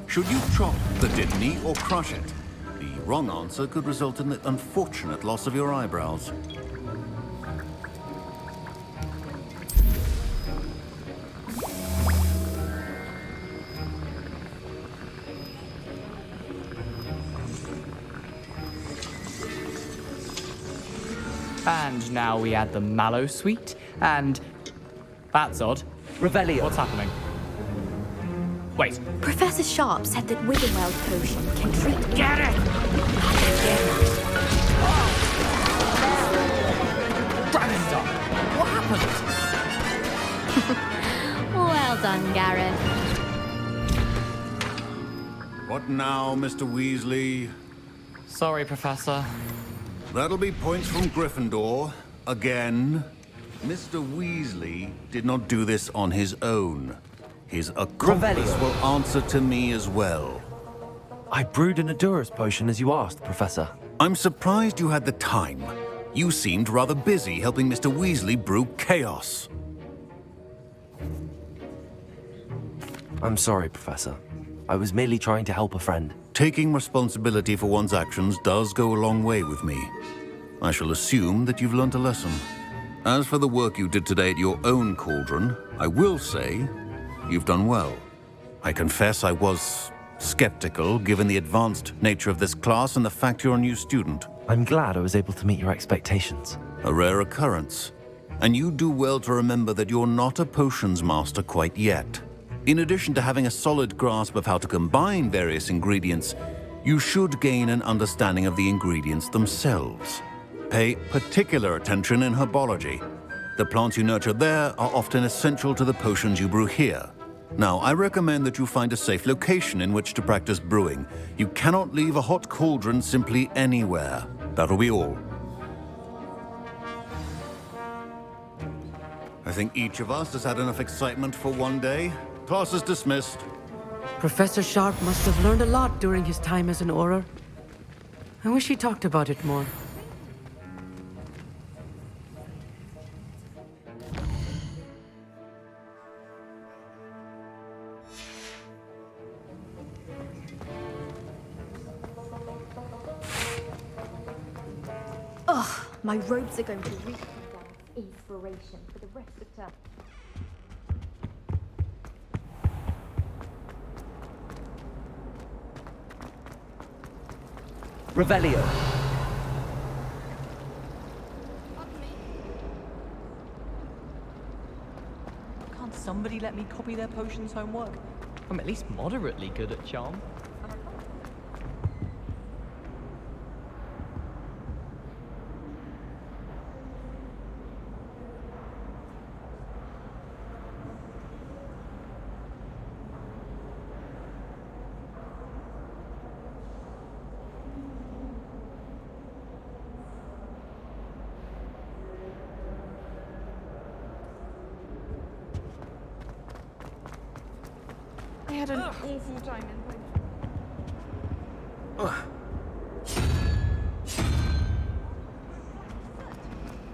Should you chop the Dittany or crush it? The wrong answer could result in the unfortunate loss of your eyebrows. And now we add the mallow sweet, and... That's odd. Revelio. What's happening? Wait. Professor Sharp said that Wiggenweld potion can treat... Get it! Dragonstone! What happened? Well done, Gareth. What now, Mr. Weasley? Sorry, Professor. That'll be points from Gryffindor. Again. Mr. Weasley did not do this on his own. His accomplice will answer to me as well. I brewed an Edurus potion as you asked, Professor. I'm surprised you had the time. You seemed rather busy helping Mr. Weasley brew chaos. I'm sorry, Professor. I was merely trying to help a friend. Taking responsibility for one's actions does go a long way with me. I shall assume that you've learnt a lesson. As for the work you did today at your own cauldron, I will say you've done well. I confess I was skeptical, given the advanced nature of this class and the fact you're a new student. I'm glad I was able to meet your expectations. A rare occurrence. And you do well to remember that you're not a potions master quite yet. In addition to having a solid grasp of how to combine various ingredients, you should gain an understanding of the ingredients themselves. Pay particular attention in herbology. The plants you nurture there are often essential to the potions you brew here. Now, I recommend that you find a safe location in which to practice brewing. You cannot leave a hot cauldron simply anywhere. That'll be all. I think each of us has had enough excitement for one day. Class is dismissed. Professor Sharp must have learned a lot during his time as an Auror. I wish he talked about it more. Ugh, My robes are going to reek down inspiration for the rest of term. Revelio. Can't somebody let me copy their potions homework? I'm at least moderately good at charm. I had an awful time in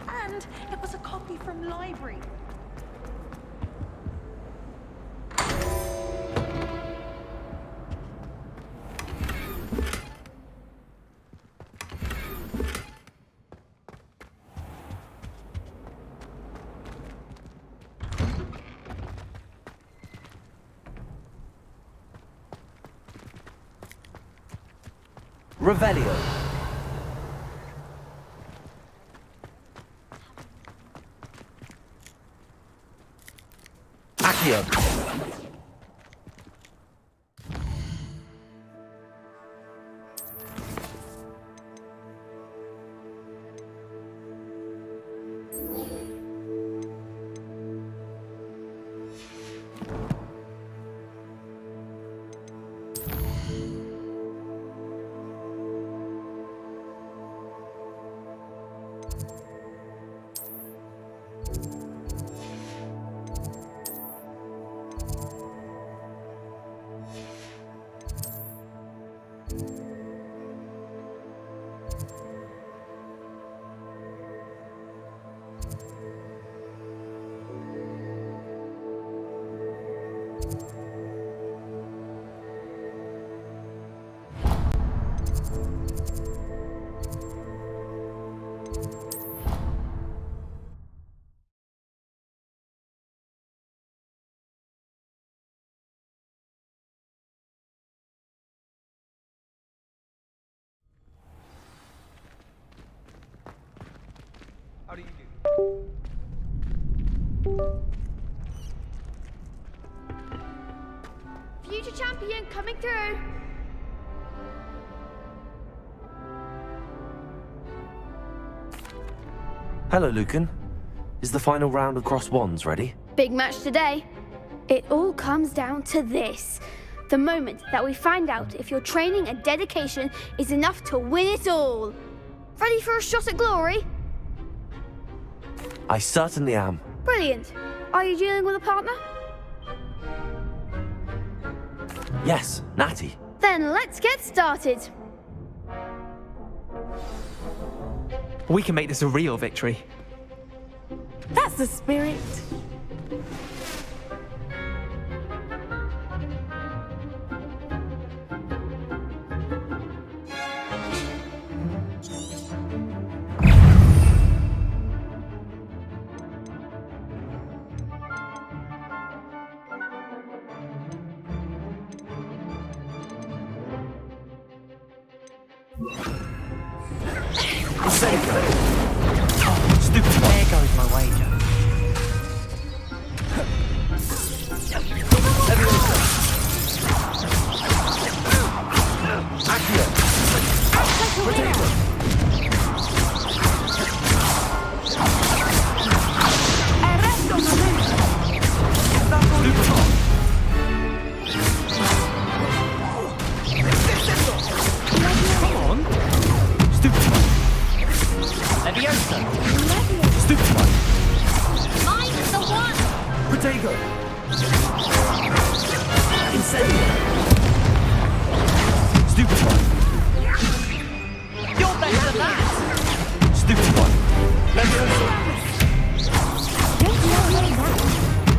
And it was a copy from library. Revelio. Accio. How do you do? Future champion coming through. Hello, Lucan. Is the final round of Cross Wands ready? Big match today. It all comes down to this. The moment that we find out if your training and dedication is enough to win it all. Ready for a shot at glory? I certainly am. Brilliant. Are you dealing with a partner? Yes, Natty. Then let's get started. We can make this a real victory. That's the spirit. Stupid. There goes my wager. Stupid one. Mine's the one. Protego. Incendio. Stupid one. You're better than that. Stupid one. Levioso.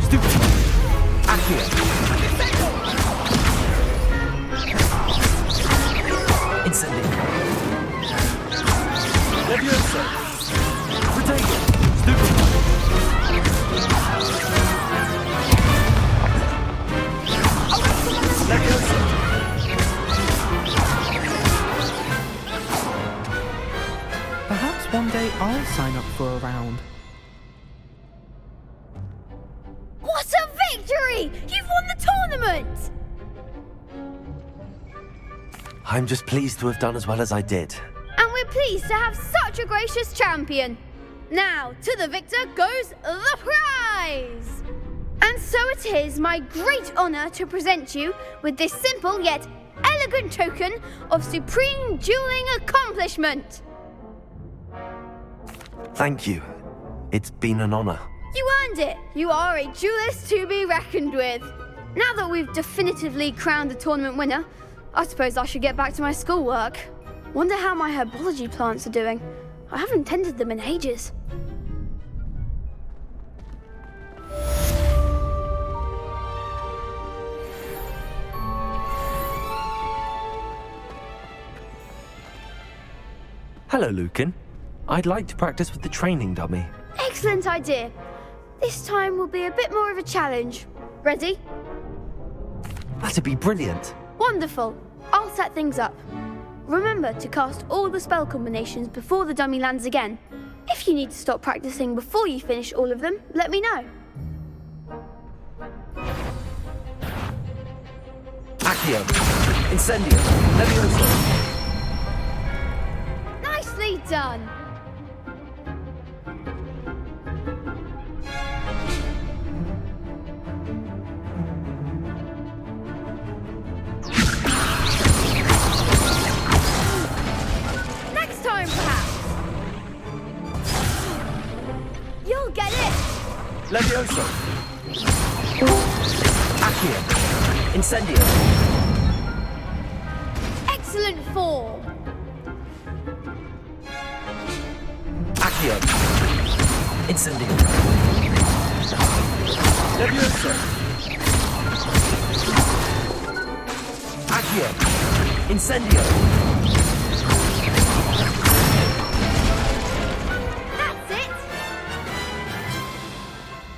Stupid one. Accio. Incendio. Levioso. Harry! You've won the tournament! I'm just pleased to have done as well as I did. And we're pleased to have such a gracious champion. Now, to the victor goes the prize! And so it is my great honour to present you with this simple yet elegant token of supreme dueling accomplishment. Thank you. It's been an honor. You earned it. You are a duelist to be reckoned with. Now that we've definitively crowned the tournament winner, I suppose I should get back to my schoolwork. Wonder how my herbology plants are doing. I haven't tended them in ages. Hello, Lucan. I'd like to practice with the training dummy. Excellent idea. This time will be a bit more of a challenge. Ready? That'd be brilliant. Wonderful. I'll set things up. Remember to cast all the spell combinations before the dummy lands again. If you need to stop practicing before you finish all of them, let me know. Accio. Incendio. Levioso. Nicely done. Next time, perhaps. You'll get it. Levioso. Accio. Incendio. Excellent form. Accio. Incendio. Levioso. Accio. Incendio. That's it.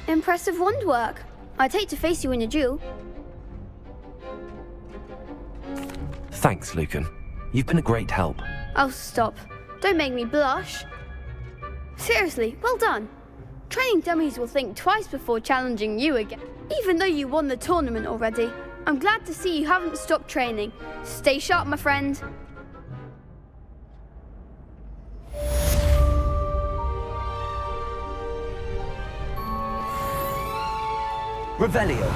Impressive wand work. I'd hate to face you in a duel. Thanks, Lucan. You've been a great help. Oh, stop. Don't make me blush. Seriously, well done. Training dummies will think twice before challenging you again. Even though you won the tournament already, I'm glad to see you haven't stopped training. Stay sharp, my friend. Revelio.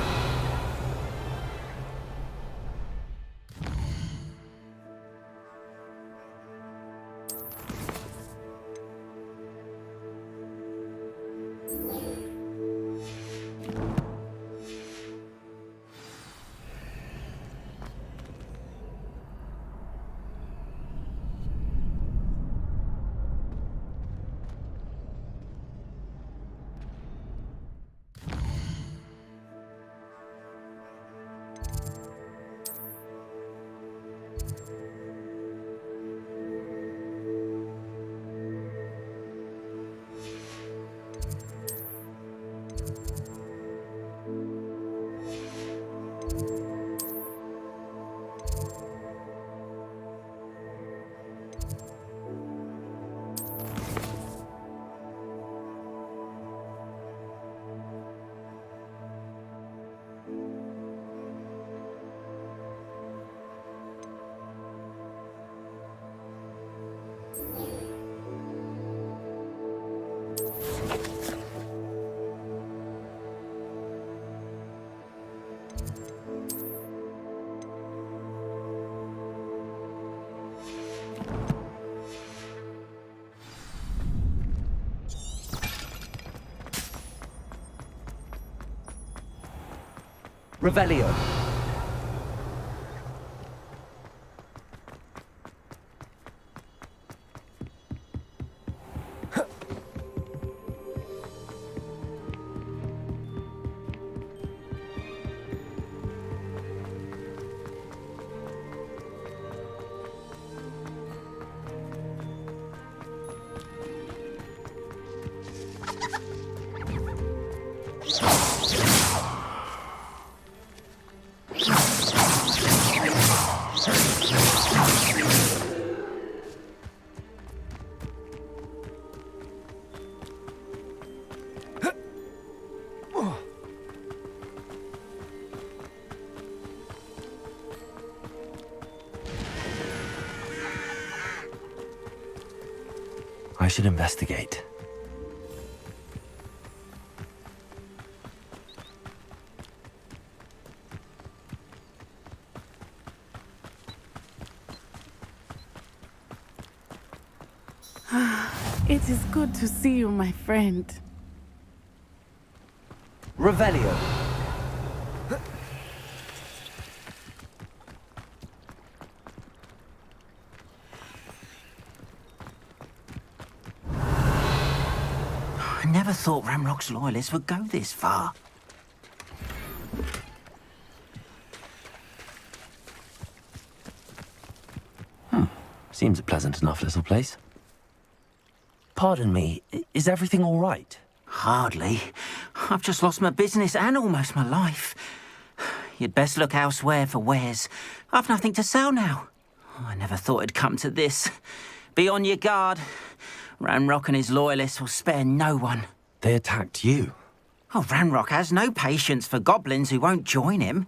Revelio. should investigate. It is good to see you, my friend. Revelio. I never thought Ranrock's loyalists would go this far. Seems a pleasant enough little place. Pardon me, is everything all right? Hardly. I've just lost my business and almost my life. You'd best look elsewhere for wares. I've nothing to sell now. I never thought it'd come to this. Be on your guard. Ranrock and his loyalists will spare no one. They attacked you? Oh, Ranrock has no patience for goblins who won't join him.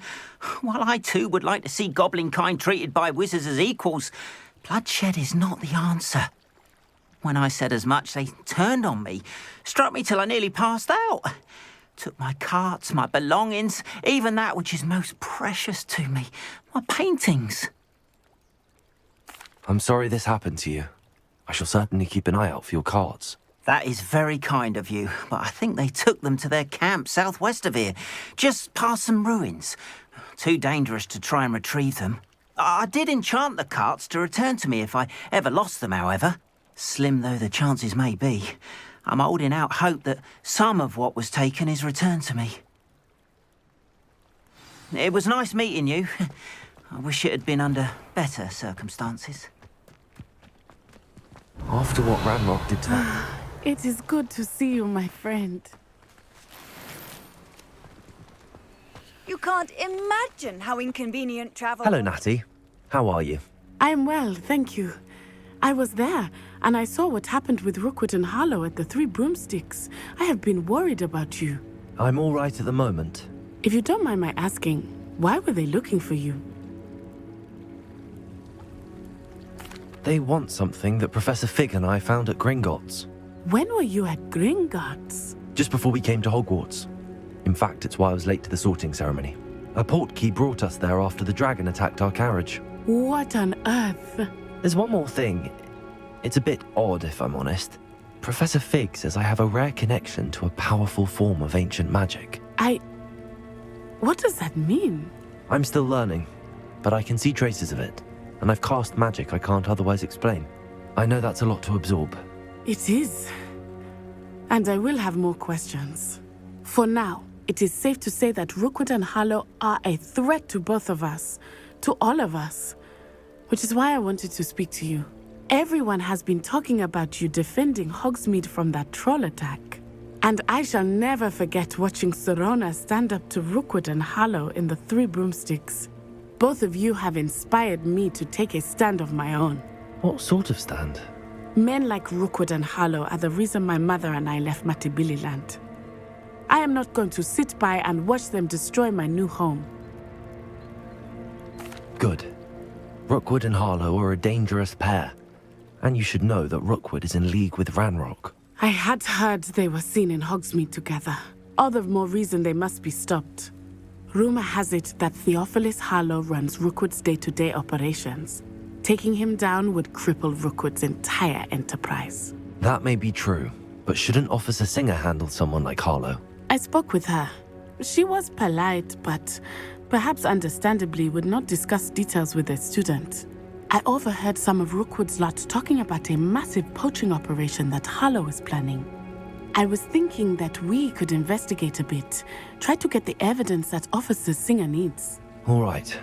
While I too would like to see goblin kind treated by wizards as equals, bloodshed is not the answer. When I said as much, they turned on me, struck me till I nearly passed out. Took my carts, my belongings, even that which is most precious to me, my paintings. I'm sorry this happened to you. I shall certainly keep an eye out for your carts. That is very kind of you, but I think they took them to their camp southwest of here, just past some ruins. Too dangerous to try and retrieve them. I did enchant the carts to return to me if I ever lost them, however. Slim though the chances may be, I'm holding out hope that some of what was taken is returned to me. It was nice meeting you. I wish it had been under better circumstances. After what Ranrock did to that... It is good to see you, my friend. You can't imagine how inconvenient travel Hello, was. Natty. How are you? I'm well, thank you. I was there, and I saw what happened with Rookwood and Harlow at the Three Broomsticks. I have been worried about you. I'm all right at the moment. If you don't mind my asking, why were they looking for you? They want something that Professor Fig and I found at Gringotts. When were you at Gringotts? Just before we came to Hogwarts. In fact, it's why I was late to the sorting ceremony. A portkey brought us there after the dragon attacked our carriage. What on earth? There's one more thing. It's a bit odd, if I'm honest. Professor Fig says I have a rare connection to a powerful form of ancient magic. What does that mean? I'm still learning, but I can see traces of it, and I've cast magic I can't otherwise explain. I know that's a lot to absorb. It is. And I will have more questions. For now, it is safe to say that Rookwood and Harlow are a threat to both of us, to all of us, which is why I wanted to speak to you. Everyone has been talking about you defending Hogsmeade from that troll attack. And I shall never forget watching Serona stand up to Rookwood and Harlow in the Three Broomsticks. Both of you have inspired me to take a stand of my own. What sort of stand? Men like Rookwood and Harlow are the reason my mother and I left Mattibilliland. I am not going to sit by and watch them destroy my new home. Good. Rookwood and Harlow are a dangerous pair. And you should know that Rookwood is in league with Ranrock. I had heard they were seen in Hogsmeade together. All the more reason they must be stopped. Rumor has it that Theophilus Harlow runs Rookwood's day-to-day operations. Taking him down would cripple Rookwood's entire enterprise. That may be true, but shouldn't Officer Singer handle someone like Harlow? I spoke with her. She was polite, but perhaps understandably would not discuss details with a student. I overheard some of Rookwood's lot talking about a massive poaching operation that Harlow is planning. I was thinking that we could investigate a bit, try to get the evidence that Officer Singer needs. All right,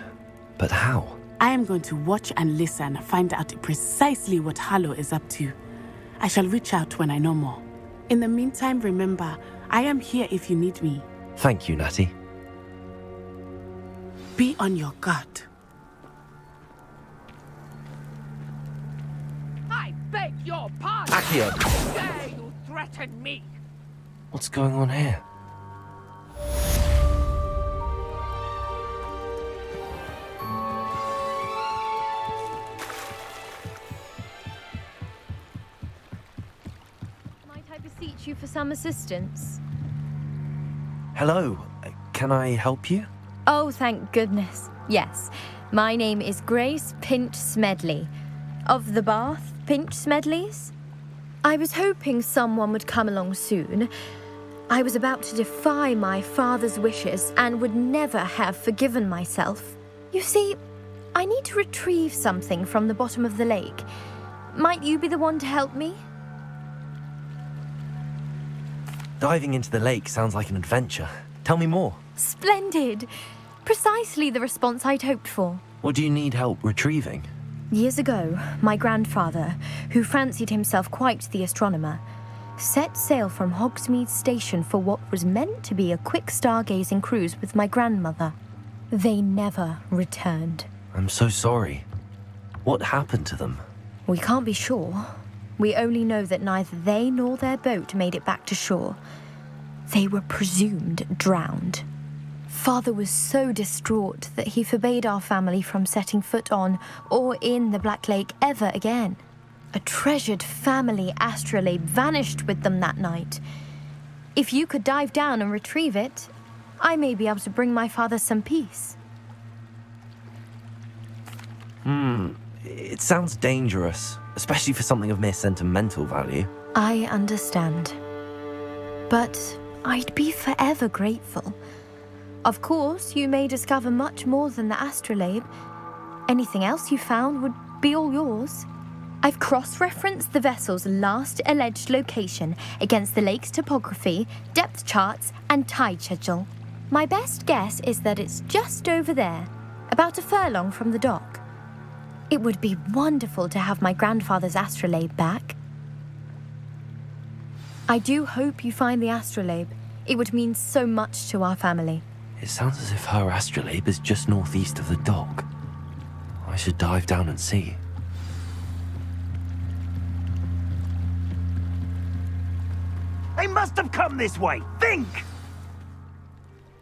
but how? I am going to watch and listen, find out precisely what Harlow is up to. I shall reach out when I know more. In the meantime, remember, I am here if you need me. Thank you, Natty. Be on your guard. I beg your pardon! Accio! How dare you threaten me? What's going on here? some assistance? Hello, can I help you? Oh, thank goodness. Yes. My name is Grace Pinch Smedley. Of the Bath Pinch Smedleys? I was hoping someone would come along soon. I was about to defy my father's wishes and would never have forgiven myself. You see, I need to retrieve something from the bottom of the lake. Might you be the one to help me? Diving into the lake sounds like an adventure. Tell me more. Splendid! Precisely the response I'd hoped for. What do you need help retrieving? Years ago, my grandfather, who fancied himself quite the astronomer, set sail from Hogsmeade Station for what was meant to be a quick stargazing cruise with my grandmother. They never returned. I'm so sorry. What happened to them? We can't be sure. We only know that neither they nor their boat made it back to shore. They were presumed drowned. Father was so distraught that he forbade our family from setting foot on or in the Black Lake ever again. A treasured family astrolabe vanished with them that night. If you could dive down and retrieve it, I may be able to bring my father some peace. It sounds dangerous, especially for something of mere sentimental value. I understand. But I'd be forever grateful. Of course, you may discover much more than the astrolabe. Anything else you found would be all yours. I've cross-referenced the vessel's last alleged location against the lake's topography, depth charts, and tide schedule. My best guess is that it's just over there, about a furlong from the dock. It would be wonderful to have my grandfather's astrolabe back. I do hope you find the astrolabe. It would mean so much to our family. It sounds as if her astrolabe is just northeast of the dock. I should dive down and see. They must have come this way. Think!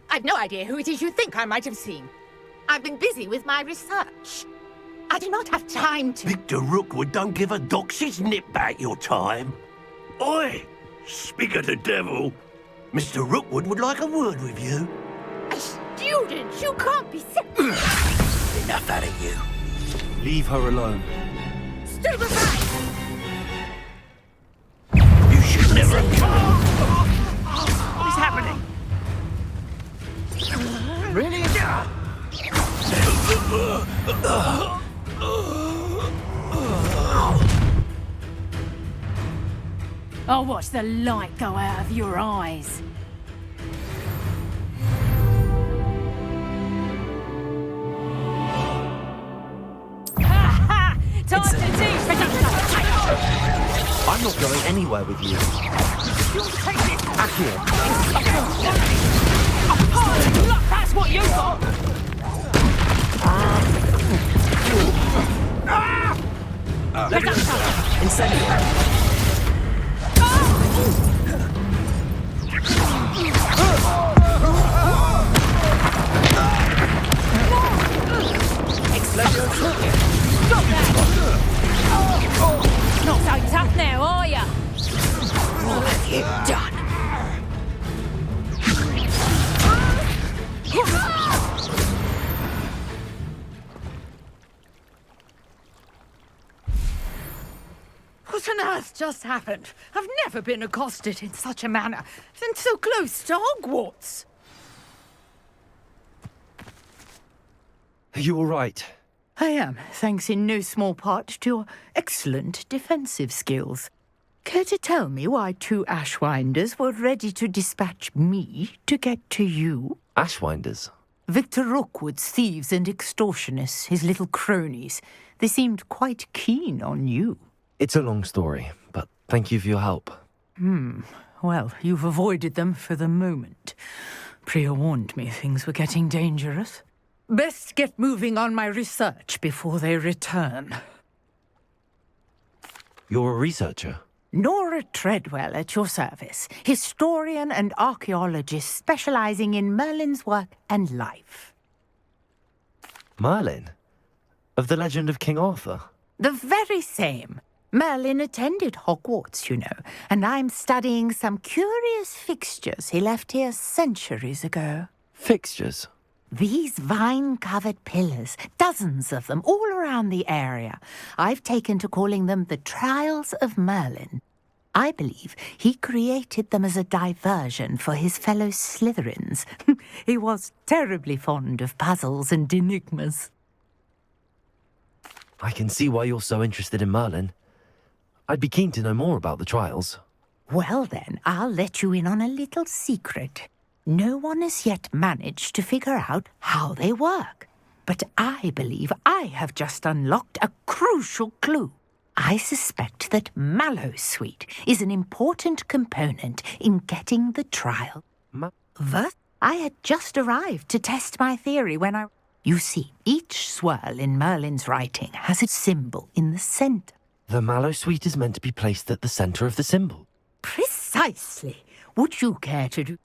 I've no idea who it is you think I might have seen. I've been busy with my research. I do not have time to... Victor Rookwood don't give a doxy's nip back your time. Oi! Speak of the devil. Mr. Rookwood would like a word with you. A student? You can't be sick. Enough out of you. Leave her alone. Stay aside! You should never have come. What is happening? Really? I'll watch the light go out of your eyes. Ha ha! Time to teach me! I'm not going anywhere with you. You'll take it! Accio. Oh, look, that's what you got! Incendio. Stop that! Not so tough now, are ya? What have you done? What on earth just happened? I've never been accosted in such a manner, and so close to Hogwarts. Are you all right? I am, thanks in no small part to your excellent defensive skills. Care to tell me why two Ashwinders were ready to dispatch me to get to you? Ashwinders? Victor Rookwood's thieves and extortionists, his little cronies. They seemed quite keen on you. It's a long story, but thank you for your help. Well, you've avoided them for the moment. Priya warned me things were getting dangerous. Best get moving on my research before they return. You're a researcher? Nora Treadwell at your service, historian and archaeologist specializing in Merlin's work and life. Merlin? Of the legend of King Arthur? The very same. Merlin attended Hogwarts, you know, and I'm studying some curious fixtures he left here centuries ago. Fixtures? These vine-covered pillars, dozens of them, all around the area. I've taken to calling them the Trials of Merlin. I believe he created them as a diversion for his fellow Slytherins. He was terribly fond of puzzles and enigmas. I can see why you're so interested in Merlin. I'd be keen to know more about the trials. Well then, I'll let you in on a little secret. No one has yet managed to figure out how they work. But I believe I have just unlocked a crucial clue. I suspect that Mallowsweet is an important component in getting the trial. Thus, I had just arrived to test my theory when I... You see, each swirl in Merlin's writing has a symbol in the centre. The Mallowsweet is meant to be placed at the centre of the symbol. Precisely. Would you care to do...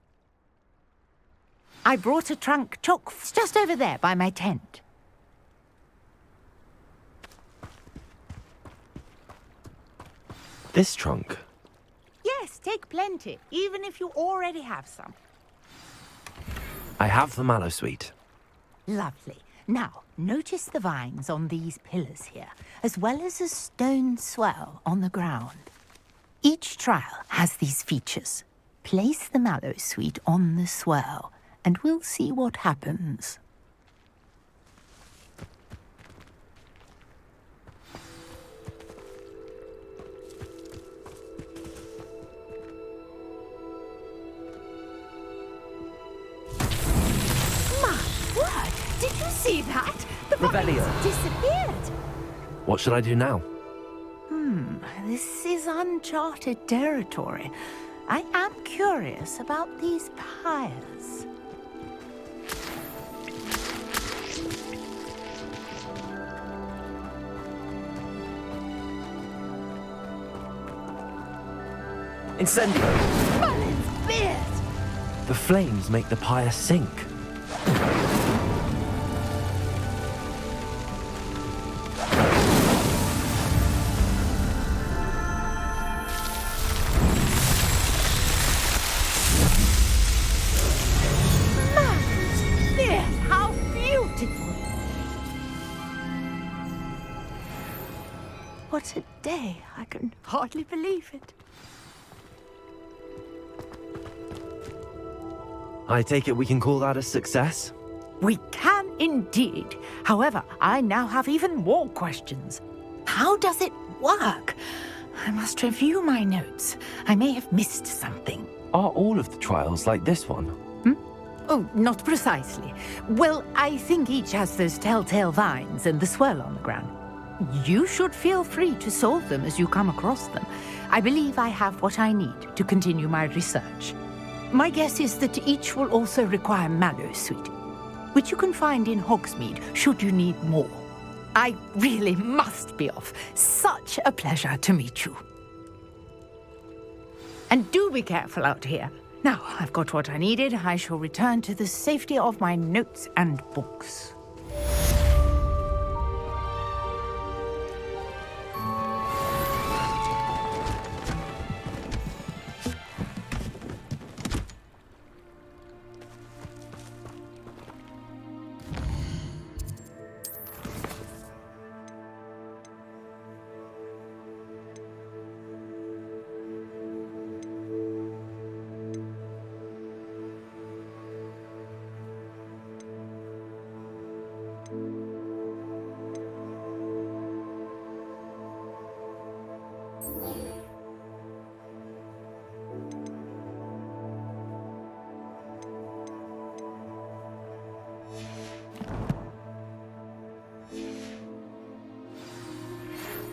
I brought a trunk chock just over there by my tent. This trunk? Yes, take plenty, even if you already have some. I have the Mallowsweet. Lovely. Now, notice the vines on these pillars here, as well as a stone swell on the ground. Each trial has these features. Place the Mallowsweet on the swell, and we'll see what happens. Did you see that? The Revelio. vines disappeared. What should I do now? This is uncharted territory. I am curious about these pyres. Incendio! Merlin's beard! The flames make the pyre sink. How beautiful! What a day. I can hardly believe it. I take it we can call that a success? We can indeed. However, I now have even more questions. How does it work? I must review my notes. I may have missed something. Are all of the trials like this one? Oh, not precisely. Well, I think each has those telltale vines and the swirl on the ground. You should feel free to solve them as you come across them. I believe I have what I need to continue my research. My guess is that each will also require Mallowsweet, which you can find in Hogsmeade should you need more. I really must be off. Such a pleasure to meet you. And do be careful out here. Now, I've got what I needed. I shall return to the safety of my notes and books.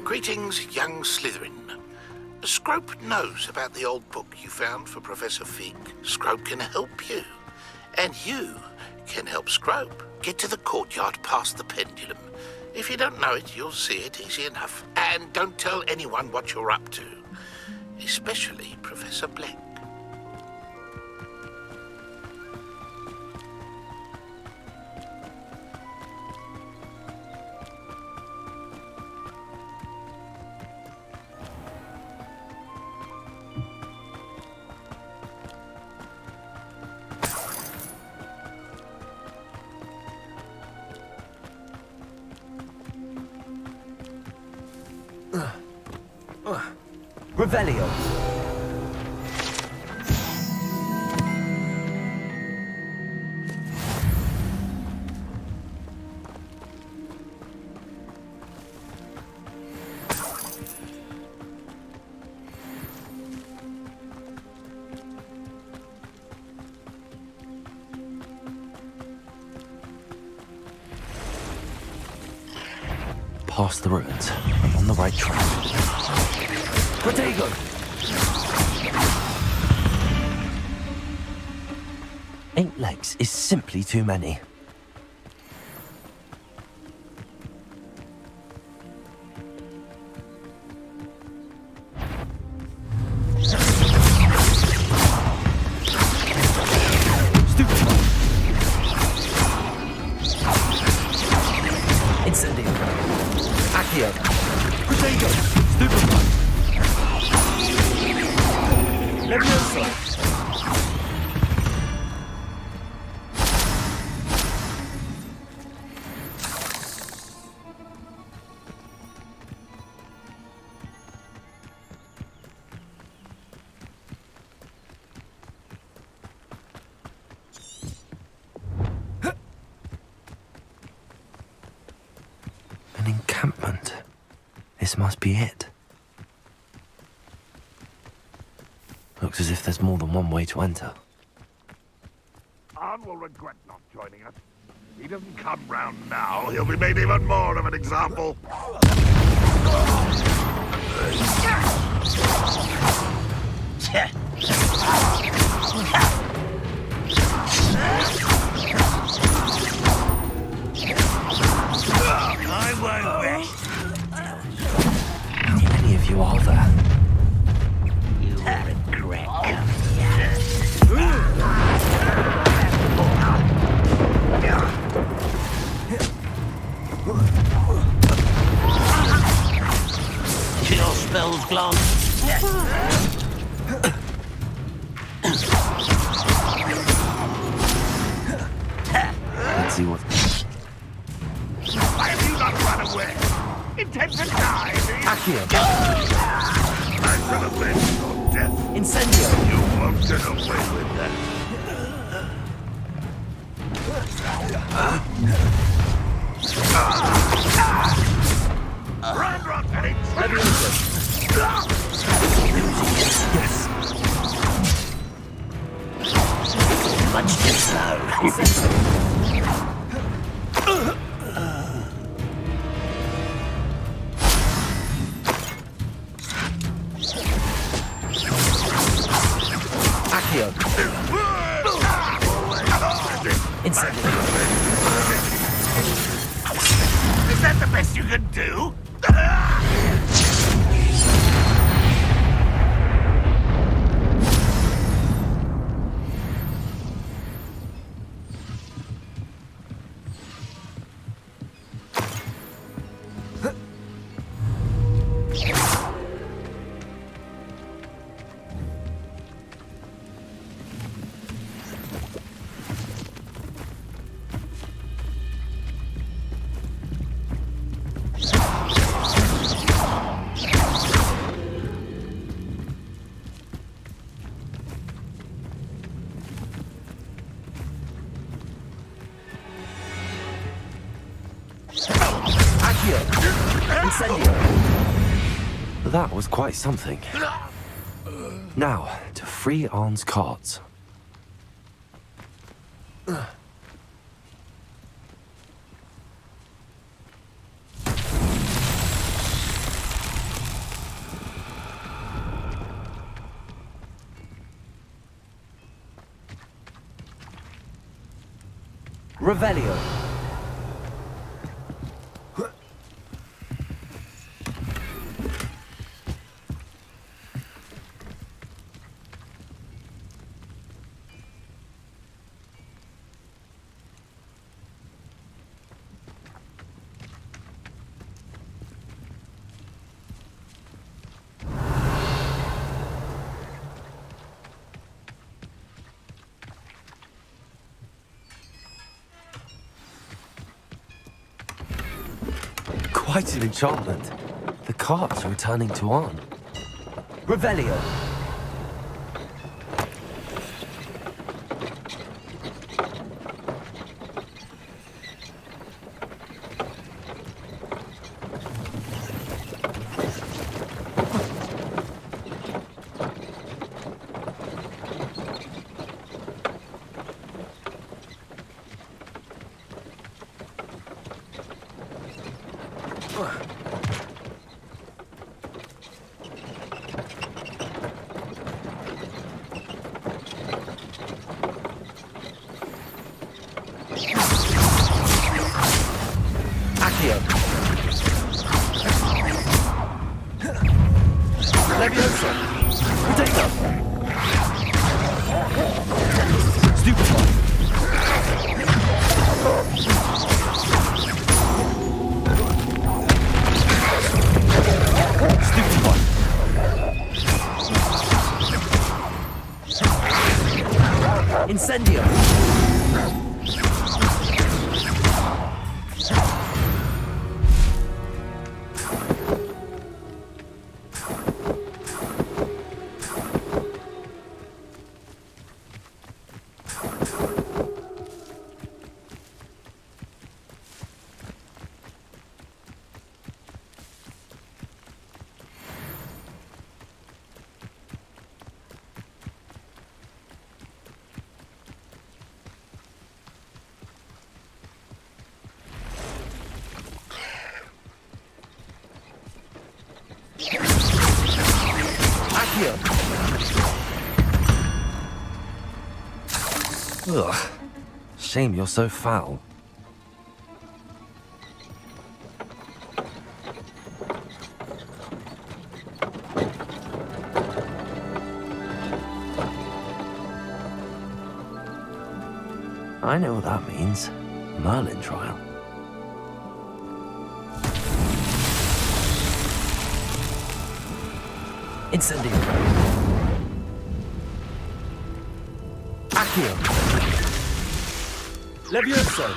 Greetings, young Slytherin. Scrope knows about the old book you found for Professor Fig. Scrope can help you. And you can help Scrope. Get to the courtyard past the pendulum. If you don't know it, you'll see it easy enough. And don't tell anyone what you're up to. Especially Professor Black. Revelio. Past the ruins. I'm on the right track. Protego! 8 legs is simply too many. Incendio. Accio. Protego. Stupefy. Levioso. An encampment. This must be it. Looks as if there's more than one way to enter. Arn will regret not joining us. He doesn't come round now, he'll be made even more of an example. I won't rest. How many of you are there? You will regret coming Kill spells, glance. Let's see what... Why have you not run away? Intend to die, do you? Accio. I shall avenge your death. Incendio. You won't get away with that. Run, Rocket! Yes. Much too slow. Accio. Incendio. Is that the best you can do? Incendio. That was quite something. Now, to free Arn's cards. Revelio. Quite an enchantment. The cards are returning to Arn. Revelio. Incendio! Ugh. Shame you're so foul. I know what that means. Merlin trial. Incendio. Accio. Levioso.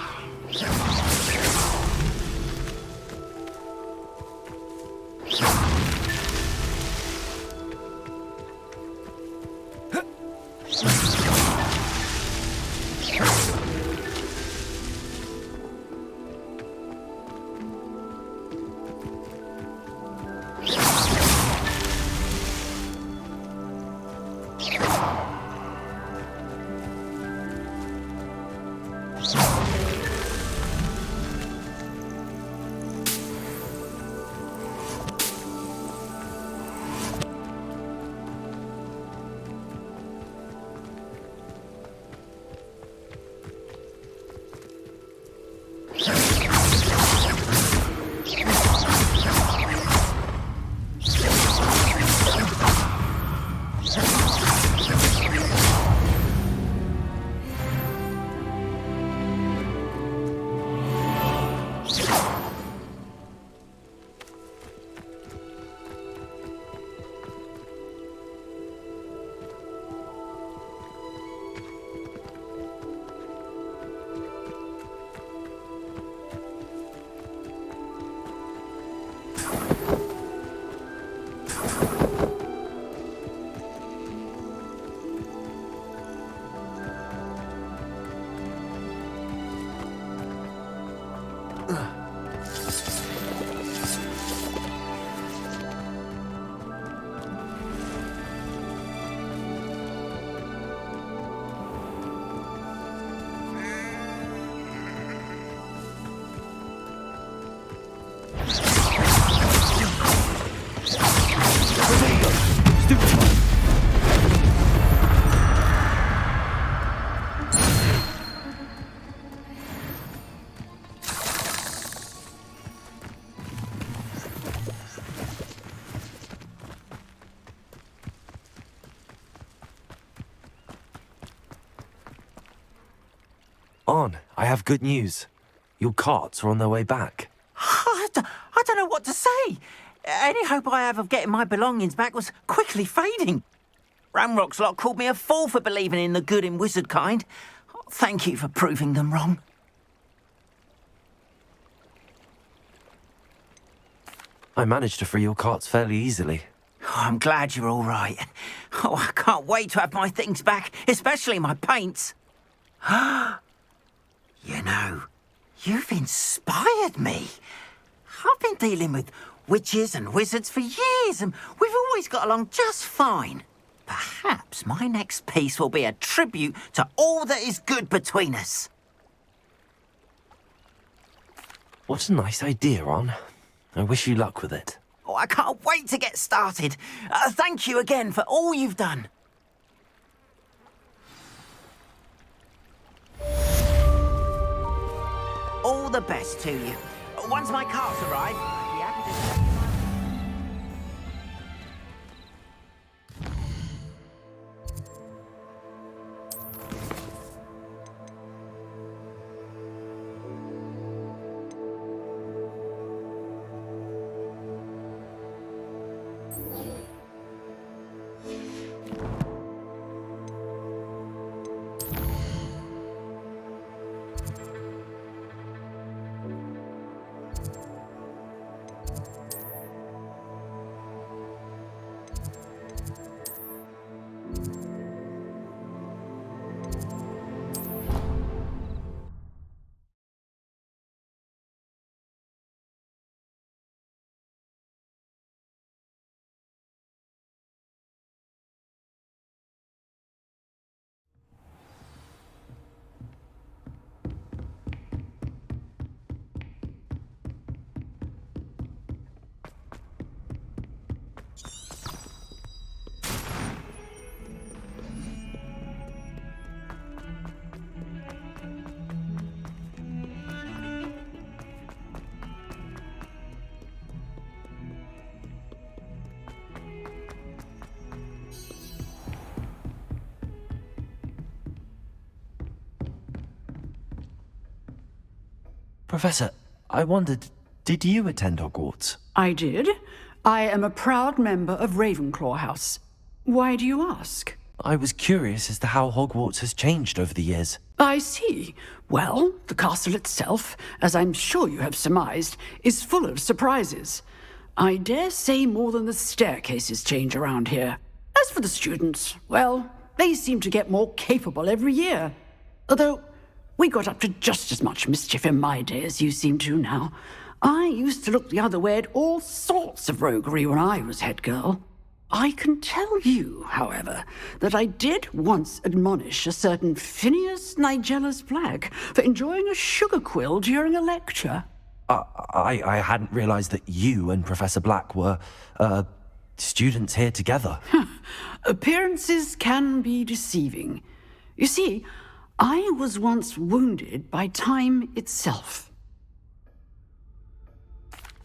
On, I have good news. Your carts are on their way back. I don't know what to say. Any hope I have of getting my belongings back was quickly fading. Ramrock's lot called me a fool for believing in the good in wizard kind. Thank you for proving them wrong. I managed to free your carts fairly easily. I'm glad you're all right. Oh, I can't wait to have my things back, especially my paints. You know, you've inspired me. I've been dealing with witches and wizards for years, and we've always got along just fine. Perhaps my next piece will be a tribute to all that is good between us. What a nice idea, Ron. I wish you luck with it. Oh, I can't wait to get started. Thank you again for all you've done. All the best to you. Once my carts arrive, I'll be happy to... Professor, I wondered, did you attend Hogwarts? I did. I am a proud member of Ravenclaw House. Why do you ask? I was curious as to how Hogwarts has changed over the years. I see. Well, the castle itself, as I'm sure you have surmised, is full of surprises. I dare say more than the staircases change around here. As for the students, well, they seem to get more capable every year. Although, we got up to just as much mischief in my day as you seem to now. I used to look the other way at all sorts of roguery when I was head girl. I can tell you, however, that I did once admonish a certain Phineas Nigellus Black for enjoying a sugar quill during a lecture. I hadn't realized that you and Professor Black were, students here together. Appearances can be deceiving. You see, I was once wounded by time itself.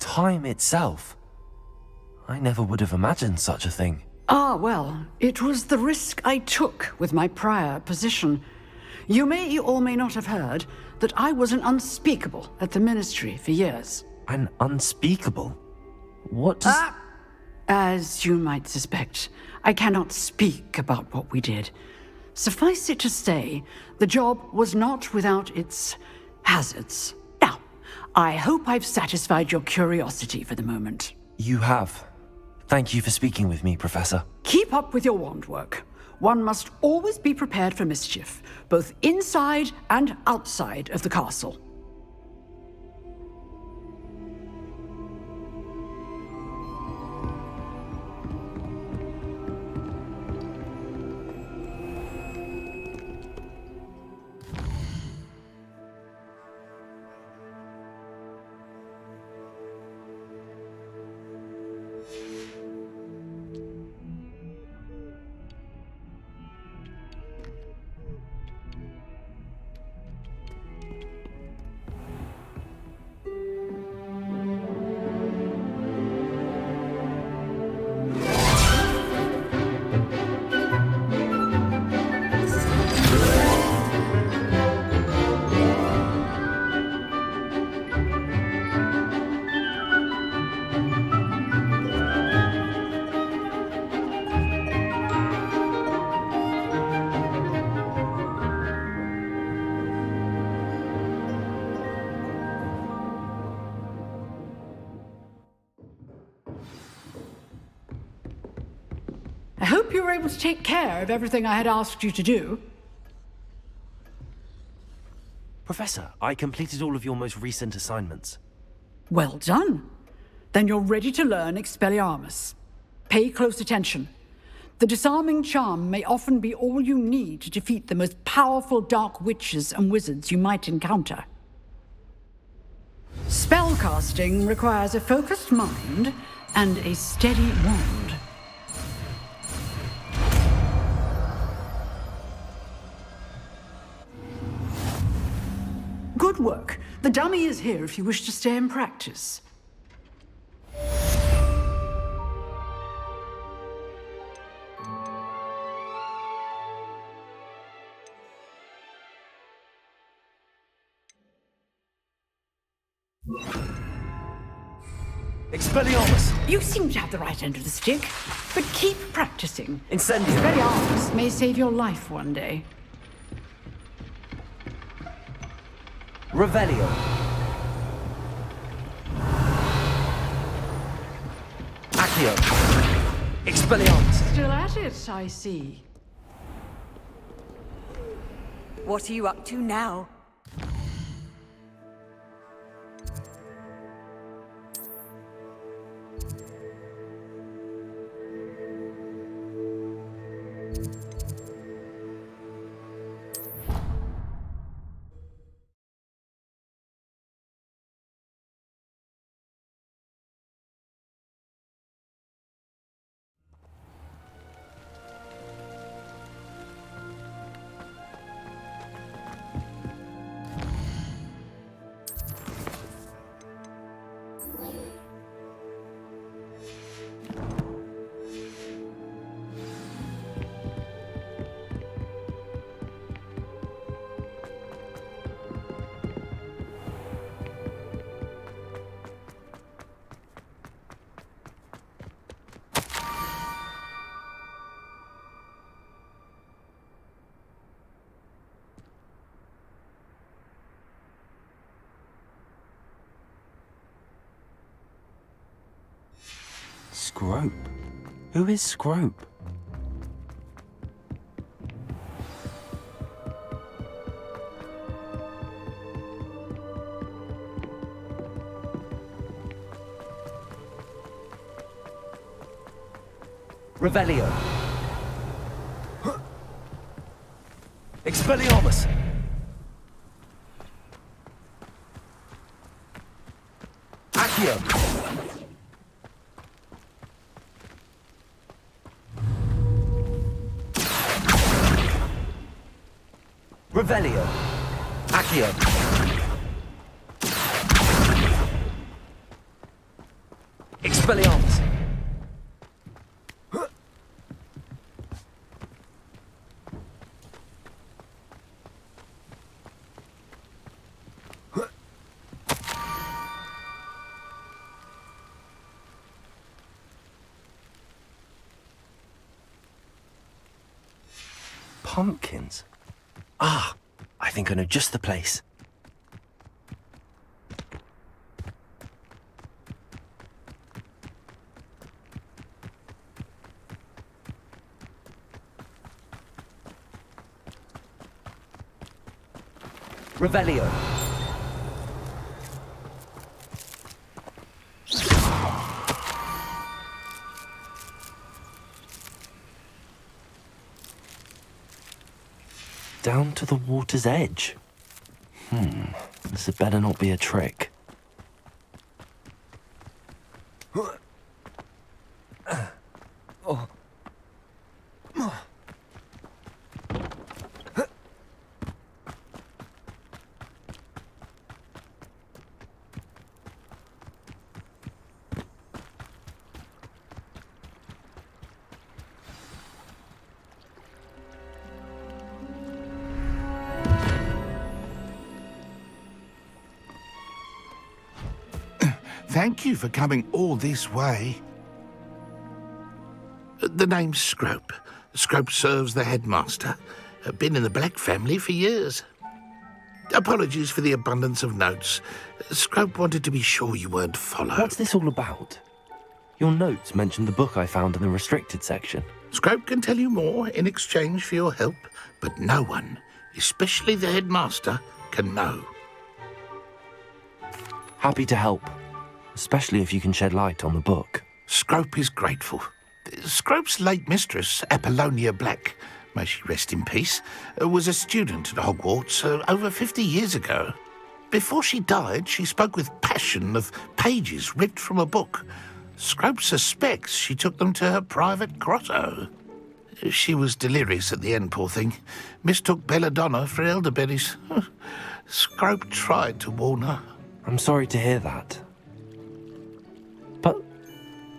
Time itself? I never would have imagined such a thing. Ah, well, it was the risk I took with my prior position. You may or may not have heard that I was an unspeakable at the Ministry for years. An unspeakable? What does... As you might suspect, I cannot speak about what we did. Suffice it to say, the job was not without its hazards. Now, I hope I've satisfied your curiosity for the moment. You have. Thank you for speaking with me, Professor. Keep up with your wand work. One must always be prepared for mischief, both inside and outside of the castle. hope you were able to take care of everything I had asked you to do. Professor, I completed all of your most recent assignments. Well done. Then you're ready to learn Expelliarmus. Pay close attention. The disarming charm may often be all you need to defeat the most powerful dark witches and wizards you might encounter. Spellcasting requires a focused mind and a steady wand. Good work. The dummy is here if you wish to stay and practice. Expelliarmus! You seem to have the right end of the stick, but keep practicing. Incendium! Expelliarmus may save your life one day. Revelio! Accio! Expelliarmus! Still at it, I see. What are you up to now? Scrope? Who is Scrope? Revelio! Expelliarmus! Accio! Revelio! Accio! Expelliarmus! Pumpkins? Ah, I think I know just the place. Revelio! Down to the water's edge. This had better not be a trick. Thank you for coming all this way. The name's Scrope. Scrope serves the headmaster. Been in the Black family for years. Apologies for the abundance of notes. Scrope wanted to be sure you weren't followed. What's this all about? Your notes mentioned the book I found in the restricted section. Scrope can tell you more in exchange for your help, but no one, especially the headmaster, can know. Happy to help, especially if you can shed light on the book. Scrope is grateful. Scrope's late mistress, Apollonia Black, may she rest in peace, was a student at Hogwarts over 50 years ago. Before she died, she spoke with passion of pages ripped from a book. Scrope suspects she took them to her private grotto. She was delirious at the end, poor thing. Mistook belladonna for elderberries. Scrope tried to warn her. I'm sorry to hear that. But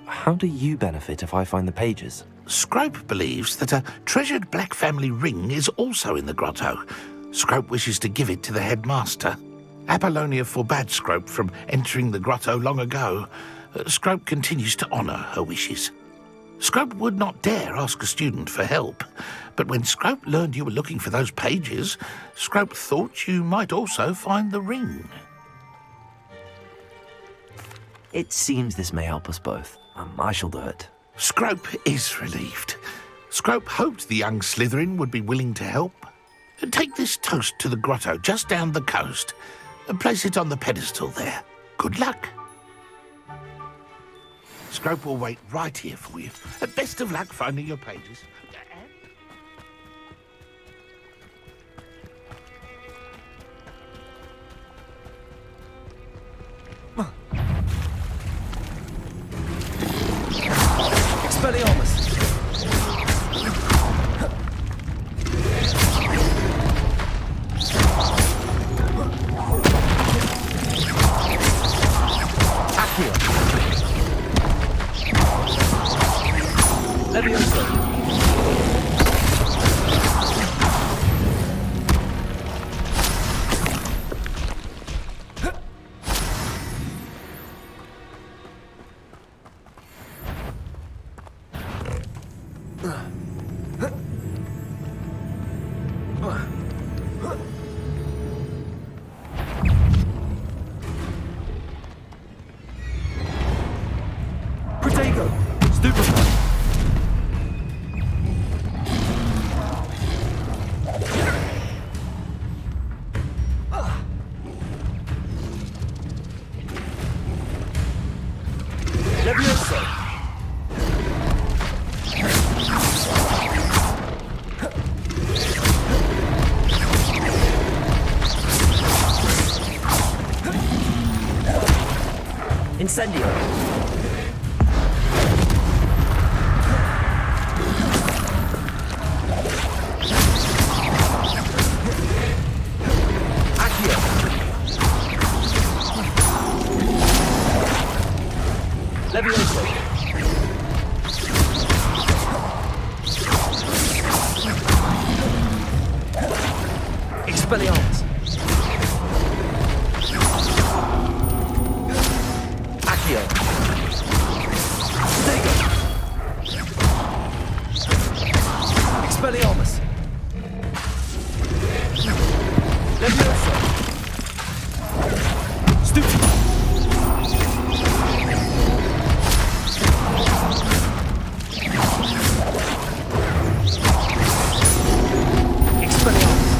how do you benefit if I find the pages? Scrope believes that a treasured Black family ring is also in the grotto. Scrope wishes to give it to the headmaster. Apollonia forbade Scrope from entering the grotto long ago. Scrope continues to honour her wishes. Scrope would not dare ask a student for help, but when Scrope learned you were looking for those pages, Scrope thought you might also find the ring. It seems this may help us both. I shall do it. Scrope is relieved. Scrope hoped the young Slytherin would be willing to help. Take this toast to the grotto just down the coast and place it on the pedestal there. Good luck. Scrope will wait right here for you. Best of luck finding your pages. Expelliarmus! Accio! Levioso! Protego! Stupefy! Levioso! Incendio! Accio! Levioso! Expelliarmus! Accio! Protego! Expelliarmus! Levioso! Stupid! Expelliarmus!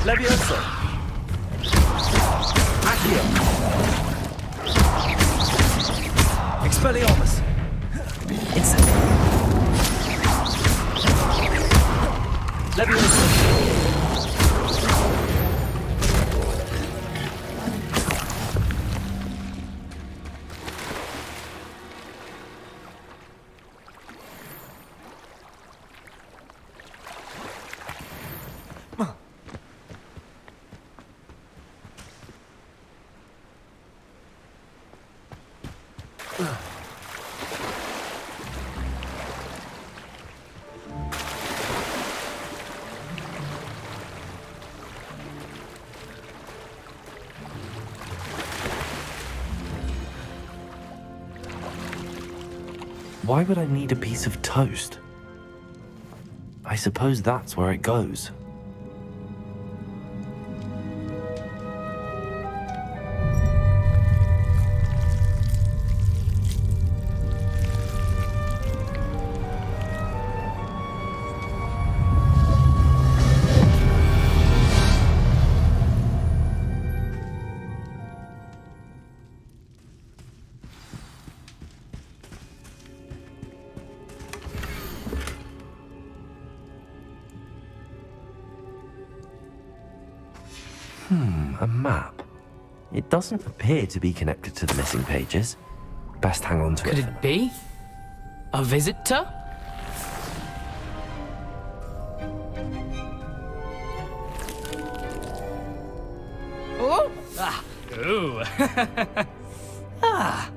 Levioso! Accio! Expelliarmus! Incendio! Levioso! Why would I need a piece of toast? I suppose that's where it goes. A map. It doesn't appear to be connected to the missing pages. Best hang on to it. Could it be? A visitor? Oh! Ah! Ooh! Ah!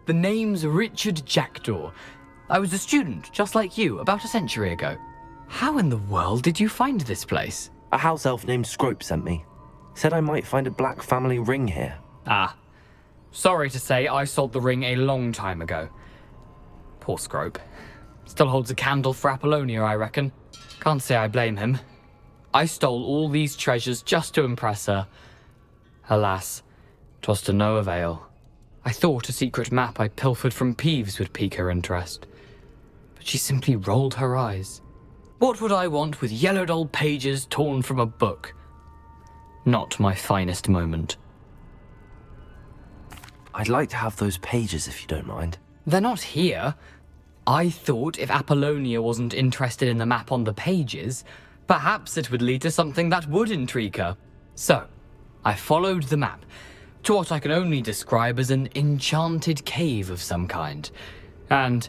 The name's Richard Jackdaw. I was a student, just like you, about a century ago. How in the world did you find this place? A house elf named Scrope sent me. Said I might find a black family ring here. Ah. Sorry to say, I sold the ring a long time ago. Poor Scrope. Still holds a candle for Apollonia, I reckon. Can't say I blame him. I stole all these treasures just to impress her. Alas, 'twas to no avail. I thought a secret map I pilfered from Peeves would pique her interest. But she simply rolled her eyes. What would I want with yellowed old pages torn from a book? Not my finest moment. I'd like to have those pages if you don't mind. They're not here. I thought if Apollonia wasn't interested in the map on the pages, perhaps it would lead to something that would intrigue her. So, I followed the map to what I can only describe as an enchanted cave of some kind. And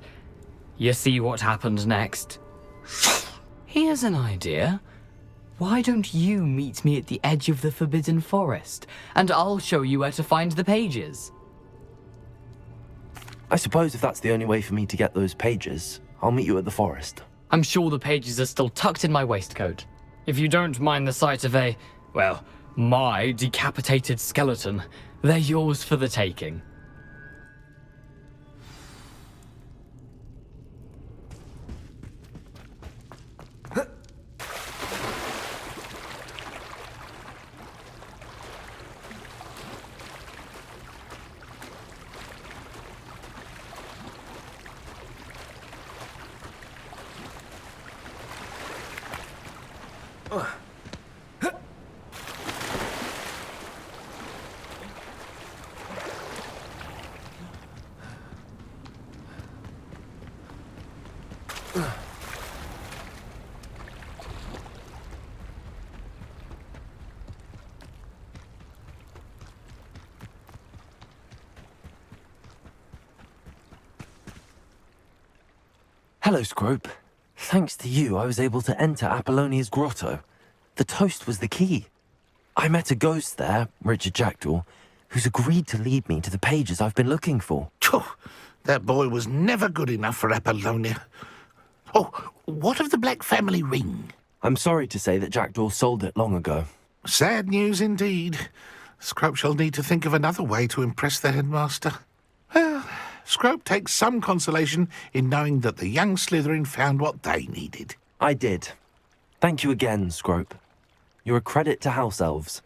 you see what happened next? Here's an idea. Why don't you meet me at the edge of the Forbidden Forest, and I'll show you where to find the pages? I suppose if that's the only way for me to get those pages, I'll meet you at the forest. I'm sure the pages are still tucked in my waistcoat. If you don't mind the sight of my decapitated skeleton, they're yours for the taking. Hello, Scrope. Thanks to you, I was able to enter Apollonia's grotto. The toast was the key. I met a ghost there, Richard Jackdaw, who's agreed to lead me to the pages I've been looking for. That boy was never good enough for Apollonia. Oh, what of the Black family ring? I'm sorry to say that Jackdaw sold it long ago. Sad news indeed. Scrope shall need to think of another way to impress the headmaster. Well, Scrope takes some consolation in knowing that the young Slytherin found what they needed. I did. Thank you again, Scrope. You're a credit to house elves.